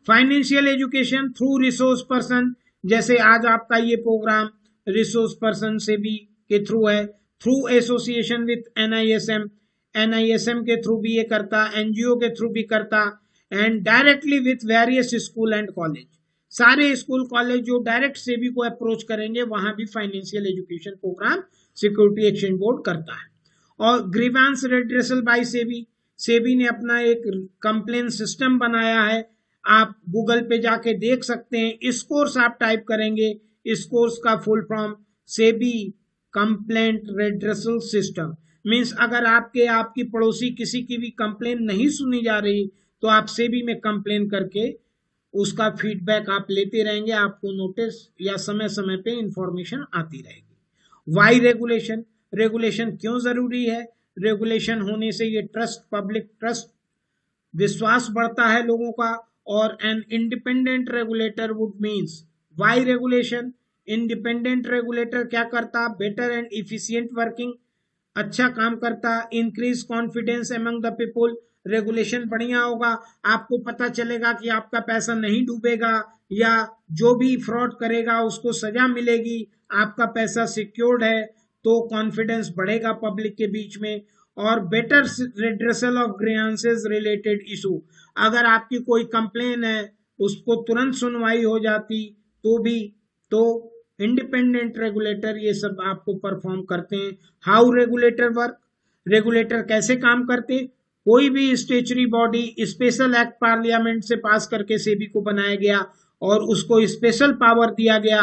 Financial education through resource person, जैसे आज आपका ये प्रोग्राम रिसोर्स पर्सन से भी के थ्रू है, थ्रू एसोसिएशन विथ NISM के थ्रू भी ये करता, NGO के थ्रू भी करता, and directly with various school and college. सारे स्कूल कॉलेज जो डायरेक्ट सेबी को अप्रोच करेंगे वहां भी financial education program security exchange board करता है। और ग्रीवांस रेड्रेसल बाय सेबी ने अपना एक कंप्लेन सिस्टम बनाया है। आप गूगल पे जाके देख सकते हैं। इस कोर्स आप टाइप करेंगे, इस कोर्स का full form SEBI complaint redressal system means अगर आपकी पड़ोसी किसी की भी कंप्लेन नहीं सुनी जा रही तो आप सेबी में कंप्लेन करके उसका फीडबैक आप लेते रहेंगे, आपको नोटिस या समय समय पे इंफॉर्मेशन आती रहेगी। वाई रेगुलेशन क्यों जरूरी है? रेगुलेशन होने से ये पब्लिक ट्रस्ट, विश्वास बढ़ता है लोगों का। और an independent regulator would means, why regulation? Independent regulator क्या करता? बेटर एंड इफिशिएंट वर्किंग, अच्छा काम करता। Increase confidence among the people, regulation बढ़िया होगा, आपको पता चलेगा कि आपका पैसा नहीं डूबेगा या जो भी फ्रॉड करेगा उसको सजा मिलेगी, आपका पैसा सिक्योर्ड है, तो कॉन्फिडेंस बढ़ेगा पब्लिक के बीच में। और better redressal of grievances related issue, अगर आपकी कोई कंप्लेन है उसको तुरंत सुनवाई हो जाती तो इंडिपेंडेंट रेगुलेटर ये सब आपको परफॉर्म करते हैं। How regulator work? रेगुलेटर कैसे काम करते? कोई भी statutory body special act parliament से पास करके सेबी को बनाया गया और उसको स्पेशल पावर दिया गया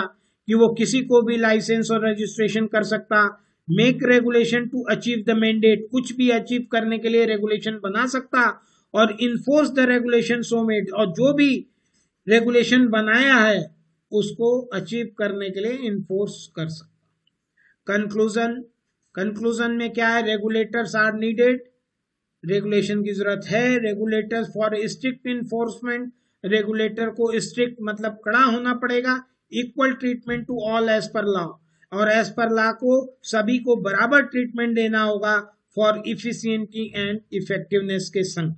कि वो किसी को भी लाइसेंस और रजिस्ट्रेशन कर सकता। Make regulation to achieve the mandate, कुछ भी अचीव करने के लिए रेगुलेशन बना सकता। और enforce the regulation so made, और जो भी रेगुलेशन बनाया है उसको अचीव करने के लिए इन्फोर्स कर सकता। कंक्लूजन में क्या है? रेगुलेटर्स आर नीडेड, रेगुलेशन की जरूरत है। Regulators for strict enforcement, regulator को स्ट्रिक्ट मतलब कड़ा होना पड़ेगा। Equal treatment to all as per law, और एज पर लॉ को सभी को बराबर ट्रीटमेंट देना होगा फॉर इफिशिएंसी एंड इफेक्टिवनेस के संग।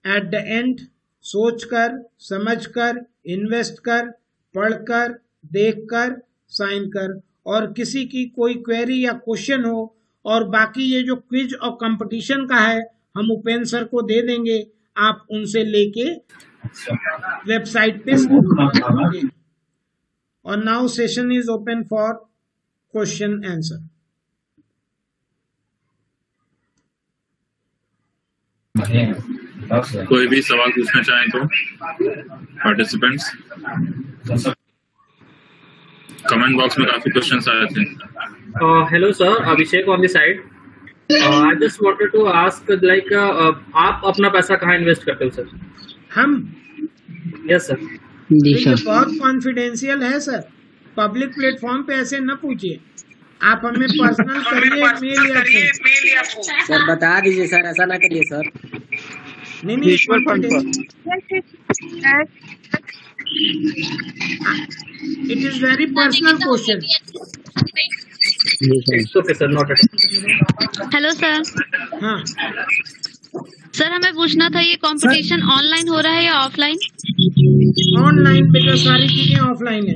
एट द एंड, सोचकर, समझकर, इन्वेस्ट कर, पढ़कर, देखकर, साइन कर। और किसी की कोई क्वेरी या क्वेश्चन हो, और बाकी ये जो क्विज और कंपटीशन का है हम उपेंद्र सर को दे देंगे, आप उनसे लेके वेबसाइट पे। और now session is open for question answer. कोई भी सवाल पूछना चाहें तो पार्टिसिपेंट्स, कमेंट बॉक्स में काफी क्वेश्चंस आए थे। Hello sir, Abhishek on the side. I just wanted to ask like आप अपना पैसा कहाँ इन्वेस्ट करते हो सर? हम यस सर। ये बहुत कॉन्फिडेंशियल है सर, पब्लिक प्लेटफॉर्म पे ऐसे न पूछिए, आप हमें पर्सनल करिए, मेल या फोन। सर बता दीजिए सर, ऐसा ना करिए सर। नहीं it is very personal question. Okay sir, noted. Hello sir. हाँ सर हमें पूछना था, ये कंपटीशन ऑनलाइन हो रहा है या ऑफलाइन? ऑनलाइन बेटा, सारी चीजें ऑफलाइन है।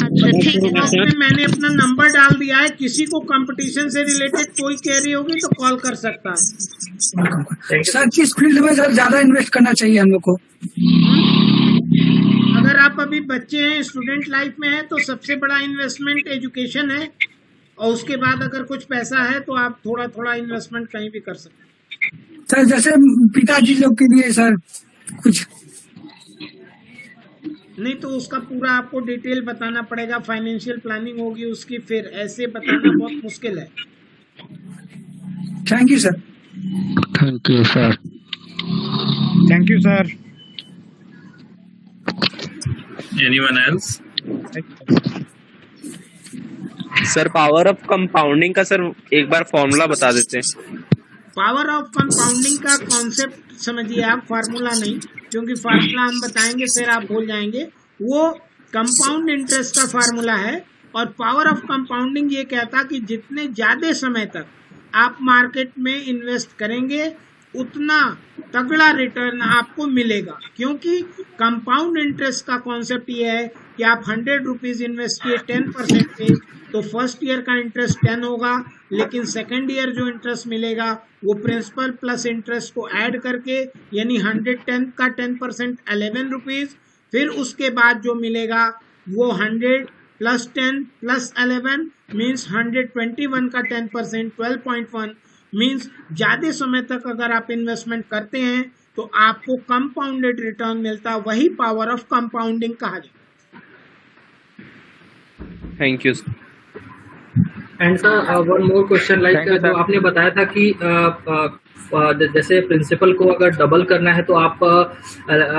अच्छा ठीक है। उसमें मैंने अपना नंबर डाल दिया है, किसी को कंपटीशन से रिलेटेड कोई क्वेरी होगी तो कॉल कर सकता है। सर किस फील्ड में सर ज्यादा इन्वेस्ट करना चाहिए हम लोग को? अगर आप अभी बच्चे हैं, स्टूडेंट लाइफ में है, तो सबसे बड़ा इन्वेस्टमेंट एजुकेशन है, और उसके बाद अगर कुछ पैसा है तो आप थोड़ा थोड़ा इन्वेस्टमेंट कहीं भी कर सकते हैं। सर जैसे पिताजी लोग के लिए सर कुछ नहीं, तो उसका पूरा आपको डिटेल बताना पड़ेगा, फाइनेंशियल प्लानिंग होगी उसकी, फिर ऐसे बताना बहुत मुश्किल है। Thank you sir. Thank you sir. Thank you sir. Anyone else? Sir power of compounding का सर एक बार फॉर्मूला बता देते हैं। पावर ऑफ कंपाउंडिंग का कॉन्सेप्ट समझिए आप, फार्मूला नहीं, क्योंकि फार्मूला हम बताएंगे फिर आप भूल जाएंगे। वो कंपाउंड इंटरेस्ट का फार्मूला है, और पावर ऑफ कंपाउंडिंग ये कहता कि जितने ज्यादा समय तक आप मार्केट में इन्वेस्ट करेंगे उतना तगड़ा रिटर्न आपको मिलेगा। क्योंकि कंपाउंड इंटरेस्ट का कॉन्सेप्ट ये है कि आप 100 रुपीज इन्वेस्ट किए 10% पे, तो फर्स्ट ईयर का इंटरेस्ट 10 होगा, लेकिन सेकेंड ईयर जो इंटरेस्ट मिलेगा वो प्रिंसिपल प्लस इंटरेस्ट को ऐड करके, यानी 110 का 10% 11 रुपीज, फिर उसके बाद जो मिलेगा वो 100 प्लस 10 प्लस 11 मीन्स 121 का 10% 12.1 मीन्स ज्यादा समय तक अगर आप इन्वेस्टमेंट करते हैं तो आपको कंपाउंडेड रिटर्न मिलता है, वही पावर ऑफ कंपाउंडिंग कहा जाता है। Thank you. And sir one more question, like जो आपने बताया था कि जैसे प्रिंसिपल को अगर डबल करना है तो आप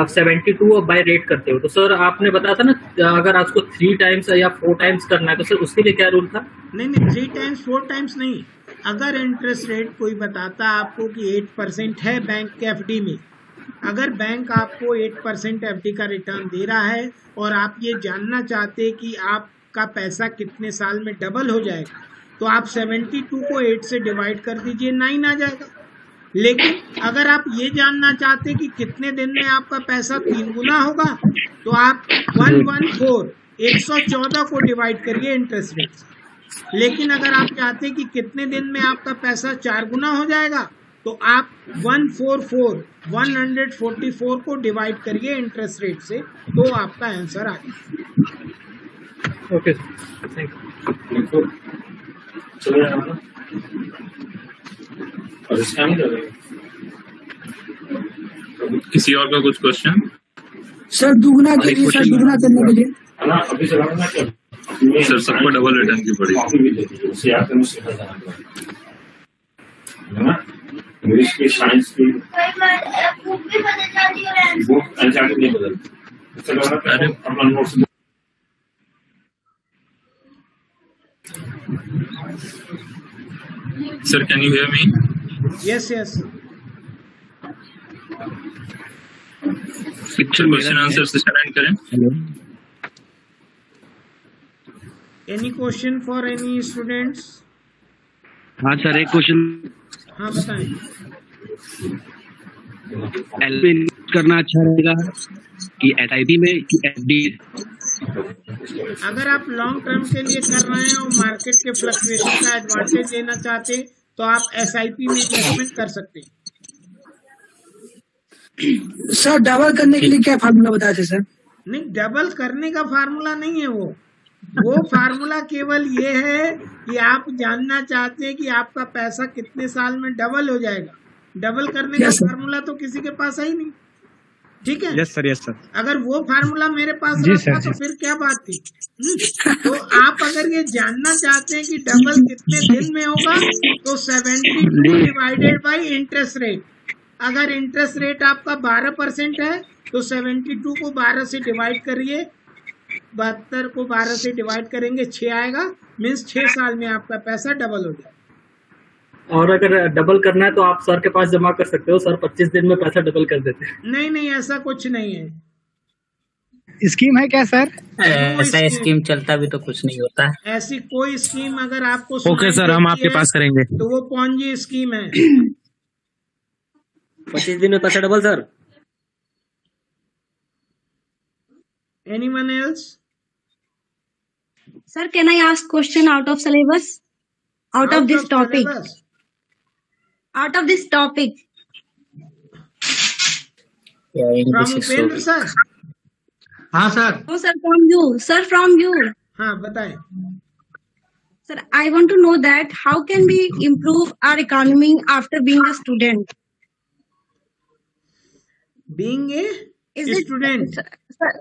72 बाय रेट करते हो, तो सर आपने बताया था ना अगर आपको 3 टाइम्स या 4 टाइम्स करना है तो सर उसके लिए क्या रूल था? नहीं 3 टाइम्स 4 टाइम्स नहीं, अगर इंटरेस्ट रेट कोई बताता आपको कि 8% है बैंक के एफडी में, अगर बैंक आपको 8% एफडी का रिटर्न दे रहा है और आप ये जानना चाहते कि आपका पैसा कितने साल में डबल हो जाएगा, तो आप 72 को 8 से डिवाइड कर दीजिए, 9 आ जाएगा। लेकिन अगर आप ये जानना चाहते कि कितने दिन में आपका पैसा 3 गुना होगा, तो आप 114 को डिवाइड करिए इंटरेस्ट रेट से। लेकिन अगर आप चाहते कि कितने दिन में आपका पैसा 4 गुना हो जाएगा, तो आप 144 को डिवाइड करिए इंटरेस्ट रेट से, तो आपका आंसर आ जाएगा। Okay thank you. किसी और का कुछ क्वेश्चन? सर दुगना के लिए, सर दुगना करने के लिए सर सबको डबल रिटर्न की पड़ेगी। इंग्लिश की, साइंस की बुक एनसीईआरटी नहीं बदल अपना notes. Sir can you hear me? Yes question answer session end करें। Any question for any students? हाँ सर एक क्वेश्चन। हाँ बताएं। एलपी करना अच्छा रहेगा कि एसआईपी में कि एफडी? अगर आप लॉन्ग टर्म के लिए कर रहे हैं और मार्केट के फ्लक्चुएशन का एडवांटेज लेना चाहते हैं तो आप एसआईपी में इन्वेस्टमेंट कर सकते हैं। सर डबल करने के लिए क्या फार्मूला बताए थे सर? नहीं, डबल करने का फार्मूला नहीं है वो फार्मूला केवल ये है कि आप जानना चाहते हैं कि आपका पैसा कितने साल में डबल हो जाएगा, डबल करने का Yes, sir. फार्मूला तो किसी के पास है ही नहीं, ठीक है। Yes sir. अगर वो फार्मूला मेरे पास जी रहता सर, तो जी। फिर क्या बात थी। तो आप अगर ये जानना चाहते हैं कि डबल कितने दिन में होगा, तो 72 डिवाइडेड बाई इंटरेस्ट रेट। अगर इंटरेस्ट रेट आपका 12% है तो 72 को 12 से डिवाइड करिए, 72 को 12 से डिवाइड करेंगे 6 आएगा, मीन्स 6 साल में आपका पैसा डबल हो जाएगा। और अगर डबल करना है तो आप सर के पास जमा कर सकते हो, सर 25 दिन में पैसा डबल कर देते हैं। नहीं ऐसा कुछ नहीं है। स्कीम है क्या सर? ऐसा स्कीम चलता भी तो कुछ नहीं होता। ऐसी कोई स्कीम अगर आपको ओके सर, हम आपके पास करेंगे। तो वो पॉन्जी स्कीम है। 25 दिन में पैसा double sir. Anyone else? Sir, can I ask question out of syllabus? Out of this topic. syllabus? Out of this topic. From Upendra sir? हाँ sir. No, sir, from you. Sir, from you. हाँ बताएं। Sir, I want to know that how can we improve our economy after being a student? Being a Is it student? Sir,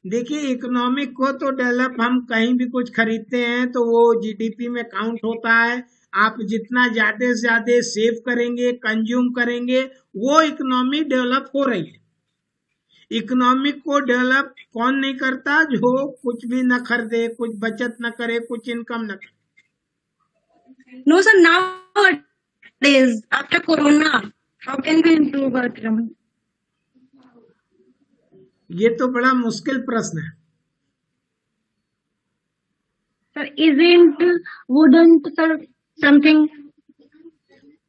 देखिए, इकोनॉमिक को तो डेवलप हम कहीं भी कुछ खरीदते हैं तो वो जीडीपी में काउंट होता है। आप जितना ज्यादा से ज्यादा सेव करेंगे, कंज्यूम करेंगे, वो इकोनॉमी डेवलप हो रही है। इकोनॉमिक को डेवलप कौन नहीं करता? जो कुछ भी न खरीदे, कुछ बचत न करे, कुछ इनकम न करे। no, sir, nowadays, after Corona, how can we improve our economy? ये तो बड़ा मुश्किल प्रश्न है। Sir, wouldn't, sir, something?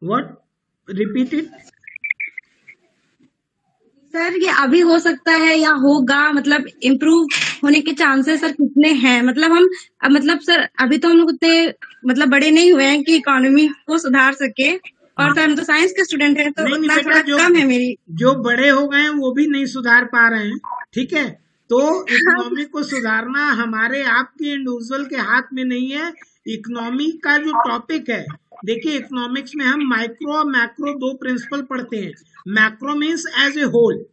What? Repeat it. Sir ये अभी हो सकता है या होगा, मतलब इम्प्रूव होने के चांसेस सर कितने हैं? मतलब हम मतलब सर अभी तो हम लोग उतने मतलब बड़े नहीं हुए हैं कि इकोनॉमी को सुधार सके, और सर हम तो साइंस के स्टूडेंट हैं तो नहीं उतना बेटा, थोड़ा कम है मेरी। जो बड़े हो गए हैं वो भी नहीं सुधार पा रहे हैं, ठीक है। तो इकोनॉमी को सुधारना हमारे आपके इंडिविजुअल के हाथ में नहीं है। इकोनॉमी का जो टॉपिक है, देखिए इकोनॉमिक्स में हम माइक्रो और मैक्रो दो प्रिंसिपल पढ़ते हैं। Macro means as a whole,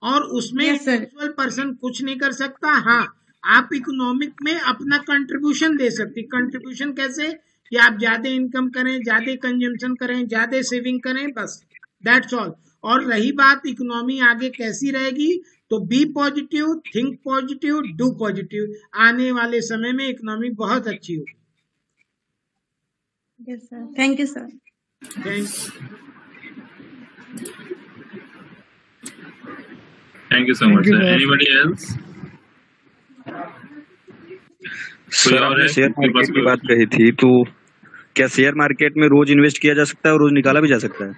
और उसमें इंडिविजुअल पर्सन कुछ नहीं कर सकता। हाँ, आप इकोनॉमिक में अपना कंट्रीब्यूशन दे सकते। कंट्रीब्यूशन कैसे? कि आप ज्यादा इनकम करें, ज्यादा कंजम्पशन करें, ज्यादा सेविंग करें, बस दैट्स ऑल। और रही बात इकोनॉमी आगे कैसी रहेगी, तो be positive, think positive, do positive. आने वाले समय में इकोनॉमी बहुत अच्छी होगी। Thank you sir. Thank you so much, sir. Anybody else? Sir आपने शेयर मार्केट की बात कही थी, तो क्या शेयर मार्केट में रोज इन्वेस्ट किया जा सकता है और रोज निकाला भी जा सकता है?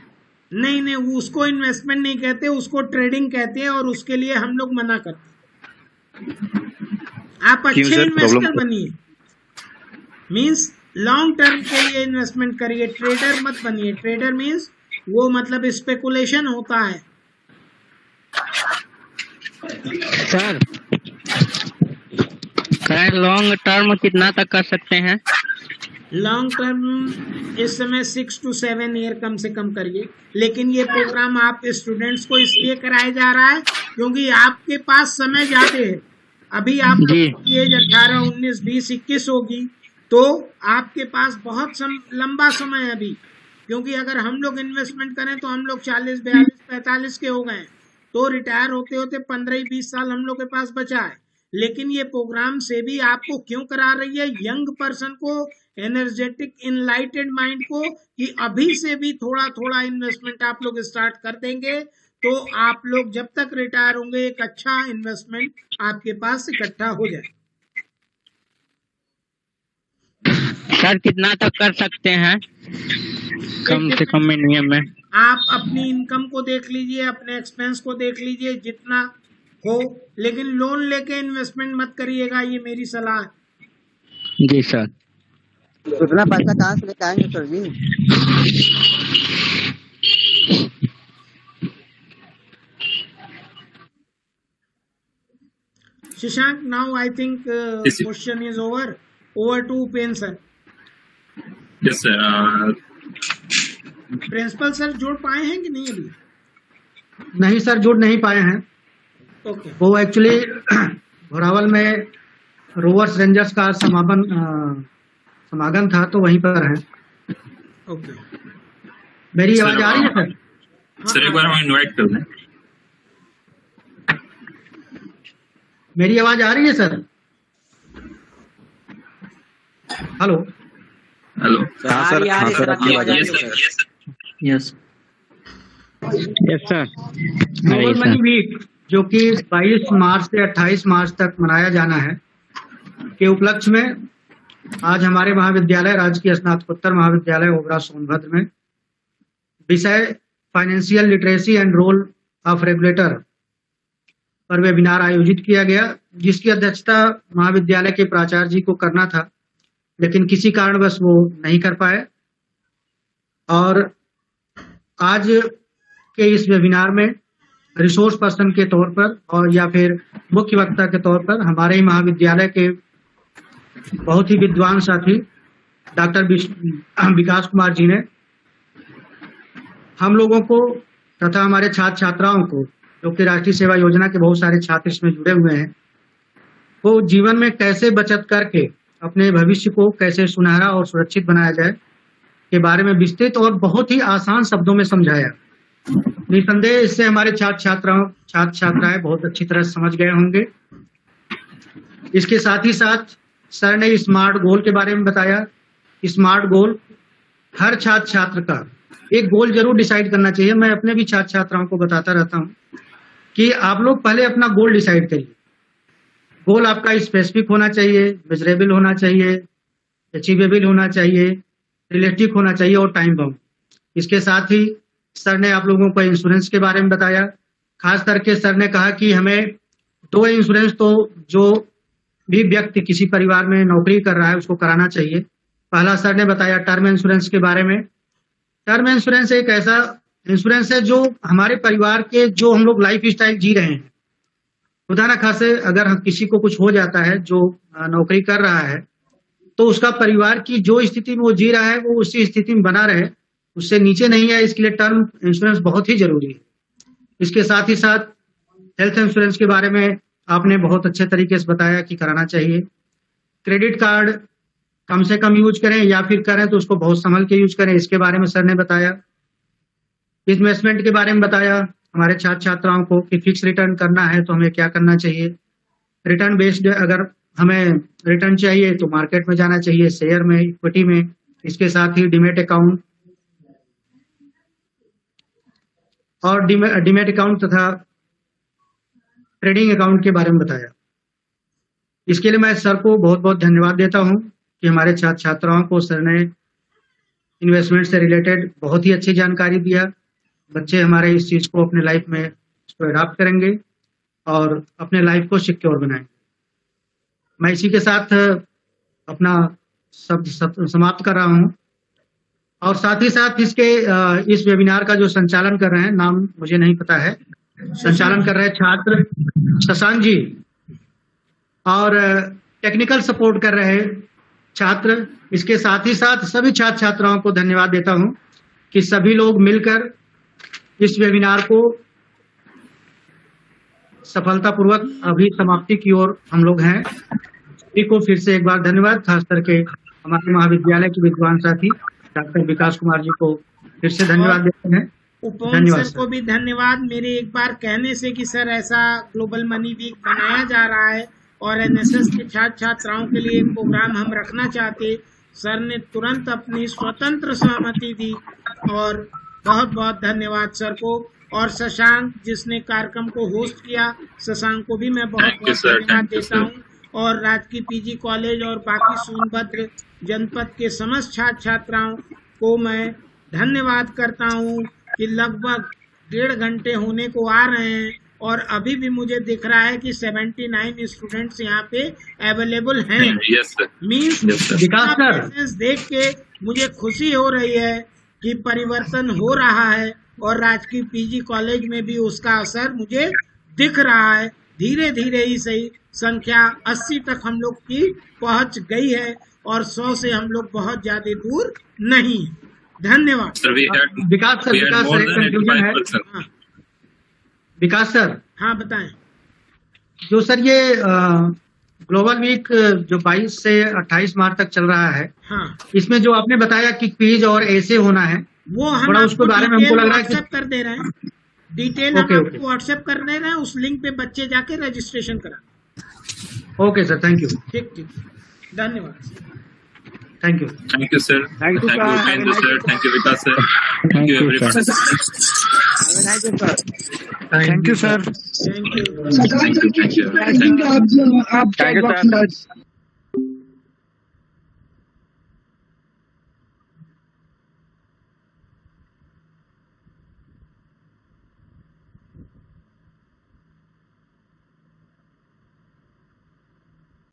नहीं, उसको इन्वेस्टमेंट नहीं कहते, उसको ट्रेडिंग कहते हैं, और उसके लिए हम लोग मना करते हैं। आप अच्छे इन्वेस्टर बनिए, मीन्स लॉन्ग टर्म के लिए इन्वेस्टमेंट करिए, ट्रेडर मत बनिए। ट्रेडर मीन्स वो मतलब स्पेकुलेशन होता है। सर लॉन्ग टर्म कितना तक कर सकते हैं? लॉन्ग टर्म इस समय 6 to 7 ईयर कम से कम करिए। लेकिन ये प्रोग्राम आप स्टूडेंट्स को इसलिए कराया जा रहा है क्योंकि आपके पास समय ज्यादा है। अभी आपकी एज 18, 19, 20, 21 होगी, तो आपके पास बहुत लंबा समय है अभी। क्योंकि अगर हम लोग इन्वेस्टमेंट करें तो हम लोग 40, 42, 45 के हो गए, तो रिटायर होते होते 15-20 साल हम लोग के पास बचा है। लेकिन ये प्रोग्राम से भी आपको क्यों करा रही है, यंग पर्सन को, एनर्जेटिक इनलाइटेड माइंड को, कि अभी से भी थोड़ा थोड़ा इन्वेस्टमेंट आप लोग स्टार्ट कर देंगे तो आप लोग जब तक रिटायर होंगे एक अच्छा इन्वेस्टमेंट आपके पास इकट्ठा हो जाए। सर कितना तक कर सकते हैं कम से कम मिनिमम में? आप अपनी इनकम को देख लीजिए, अपने एक्सपेंस को देख लीजिए जितना हो, लेकिन लोन लेके इन्वेस्टमेंट मत करिएगा, ये मेरी सलाह है। जी सर। उतना पैसा कहाँ से लेके आएंगे sir ji? Shashank, now I think question is over. Over to Upen sir. Yes, sir. Principal sir जुड़ पाए हैं कि नहीं अभी? नहीं सर, जुड़ नहीं पाए हैं। ओके। वो एक्चुअली घोरावल में रोवर्स रेंजर्स का समागम था, तो वहीं पर हैं। ओके। मेरी आवाज आ रही है सर? सर एक बार हम इनवाइट कर दें। मेरी आवाज आ रही है सर? Hello hello. हाँ सर, हाँ सर, आपकी आवाज आ रही है sir. Yes sir. Global money week जो कि 22 मार्च से 28 मार्च तक मनाया जाना है, के उपलक्ष्य में आज हमारे महाविद्यालय, राजकीय स्नातकोत्तर महाविद्यालय ओबरा सोनभद्र में विषय financial literacy and role of regulator पर वेबिनार आयोजित किया गया, जिसकी अध्यक्षता महाविद्यालय के प्राचार्य जी को करना था, लेकिन किसी कारणवश वो नहीं कर पाए। और आज के इस वेबिनार में रिसोर्स पर्सन के तौर पर और या फिर मुख्य वक्ता के तौर पर हमारे ही महाविद्यालय के बहुत ही विद्वान साथी डॉक्टर विकास कुमार जी ने हम लोगों को तथा हमारे छात्र छात्राओं को, जो कि राष्ट्रीय सेवा योजना के बहुत सारे छात्र इसमें जुड़े हुए हैं, वो जीवन में कैसे बचत करके अपने भविष्य को कैसे सुनहरा और सुरक्षित बनाया जाए के बारे में विस्तृत और बहुत ही आसान शब्दों में समझाया। निसंदेह इससे हमारे छात्र छात्राएं बहुत अच्छी तरह समझ गए होंगे। इसके साथ ही साथ सर ने स्मार्ट गोल के बारे में बताया। स्मार्ट गोल हर छात्र छात्र का एक गोल जरूर डिसाइड करना चाहिए। मैं अपने भी छात्र छात्राओं को बताता रहता हूं कि आप लोग पहले अपना गोल डिसाइड करिए। गोल आपका स्पेसिफिक होना चाहिए, मेजरेबल होना चाहिए, अचीवेबल होना चाहिए, रियलिस्टिक होना चाहिए और टाइम बाउंड। इसके साथ ही सर ने आप लोगों को इंश्योरेंस के बारे में बताया। खास करके सर ने कहा कि हमें 2 इंश्योरेंस तो जो भी व्यक्ति किसी परिवार में नौकरी कर रहा है उसको कराना चाहिए। पहला सर ने बताया टर्म इंश्योरेंस के बारे में। टर्म इंश्योरेंस एक ऐसा इंश्योरेंस है जो हमारे परिवार के जो हम लोग लाइफ स्टाइल जी रहे हैं, खुदा न खासे अगर हम किसी को कुछ हो जाता है जो नौकरी कर रहा है, तो उसका परिवार की जो स्थिति में वो जी रहा है वो उसी स्थिति में बना रहे, उससे नीचे नहीं है। इसके लिए टर्म इंश्योरेंस बहुत ही जरूरी है। इसके साथ ही साथ हेल्थ इंश्योरेंस के बारे में आपने बहुत अच्छे तरीके से बताया कि कराना चाहिए। क्रेडिट कार्ड कम से कम यूज करें या फिर करें तो उसको बहुत संभल के यूज करें, इसके बारे में सर ने बताया। इन्वेस्टमेंट के बारे में बताया हमारे छात्र छात्राओं को कि फिक्स रिटर्न करना है तो हमें क्या करना चाहिए। रिटर्न बेस्ड अगर हमें रिटर्न चाहिए तो मार्केट में जाना चाहिए, शेयर में, इक्विटी में। इसके साथ ही डीमेट अकाउंट और डीमेट अकाउंट तथा ट्रेडिंग अकाउंट के बारे में बताया। इसके लिए मैं सर को बहुत बहुत धन्यवाद देता हूं कि हमारे छात्र छात्राओं को सर ने इन्वेस्टमेंट से रिलेटेड बहुत ही अच्छी जानकारी दिया। बच्चे हमारे इस चीज को अपने लाइफ में इसको अडॉप्ट करेंगे और अपने लाइफ को सिक्योर बनाएंगे। मैं इसी के साथ अपना शब्द समाप्त कर रहा हूं। और साथ ही साथ इस वेबिनार का जो संचालन कर रहे हैं, नाम मुझे नहीं पता है, संचालन कर रहे हैं छात्र शशांक जी, और टेक्निकल सपोर्ट कर रहे हैं छात्र। इसके साथ ही साथ सभी छात्र छात्राओं को धन्यवाद देता हूं कि सभी लोग मिलकर इस वेबिनार को सफलतापूर्वक अभी समाप्ति की ओर हम लोग हैं। सभी को फिर से एक बार धन्यवाद, खास करके हमारे महाविद्यालय के विद्वान साथी डॉक्टर विकास कुमार जी को फिर से धन्यवाद देते हैं। उपवन सर को भी धन्यवाद मेरे एक बार कहने से कि सर ऐसा ग्लोबल मनी वीक बनाया जा रहा है और एनएसएस के छात्र छात्राओं के लिए एक प्रोग्राम हम रखना चाहते। सर ने तुरंत अपनी स्वतंत्र सहमति दी और बहुत बहुत धन्यवाद सर को। और शशांक जिसने कार्यक्रम को होस्ट किया, शशांक को भी मैं बहुत बहुत धन्यवाद देता हूँ। और राजकीय पीजी कॉलेज और बाकी सोनभद्र जनपद के समस्त छात्र छात्राओं को मैं धन्यवाद करता हूँ कि लगभग 1.5 घंटे होने को आ रहे हैं और अभी भी मुझे दिख रहा है कि 79 स्टूडेंट्स यहाँ पे अवेलेबल हैं। मीन्स देख के मुझे खुशी हो रही है कि परिवर्तन हो रहा है और राजकीय पीजी कॉलेज में भी उसका असर मुझे दिख रहा है। धीरे धीरे ही सही, संख्या 80 तक हम लोग की पहुंच गई है और 100 से हम लोग बहुत ज्यादा दूर नहीं। धन्यवाद। Sir, विकास सर, एक कंफ्यूजन है। 85%. विकास सर, हाँ बताएं। जो सर ये ग्लोबल वीक जो 22 से 28 मार्च तक चल रहा है, हाँ, इसमें जो आपने बताया कि क्विज और ऐसे होना है, वो हम बड़ा उसके बारे में हमको लग रहा है कि व्हाट्सएप कर दे रहे हैं, डिटेल हम आपको व्हाट्सएप कर दे रहे हैं, उस लिंक पे बच्चे जाके रजिस्ट्रेशन करा। Okay sir, thank you. ठीक ठीक, धन्यवाद। Thank you. Thank you, sir. Thank you, Upendu sir. Thank you, Vikas sir. Thank you, everyone. Thank you sir. Thank you. आप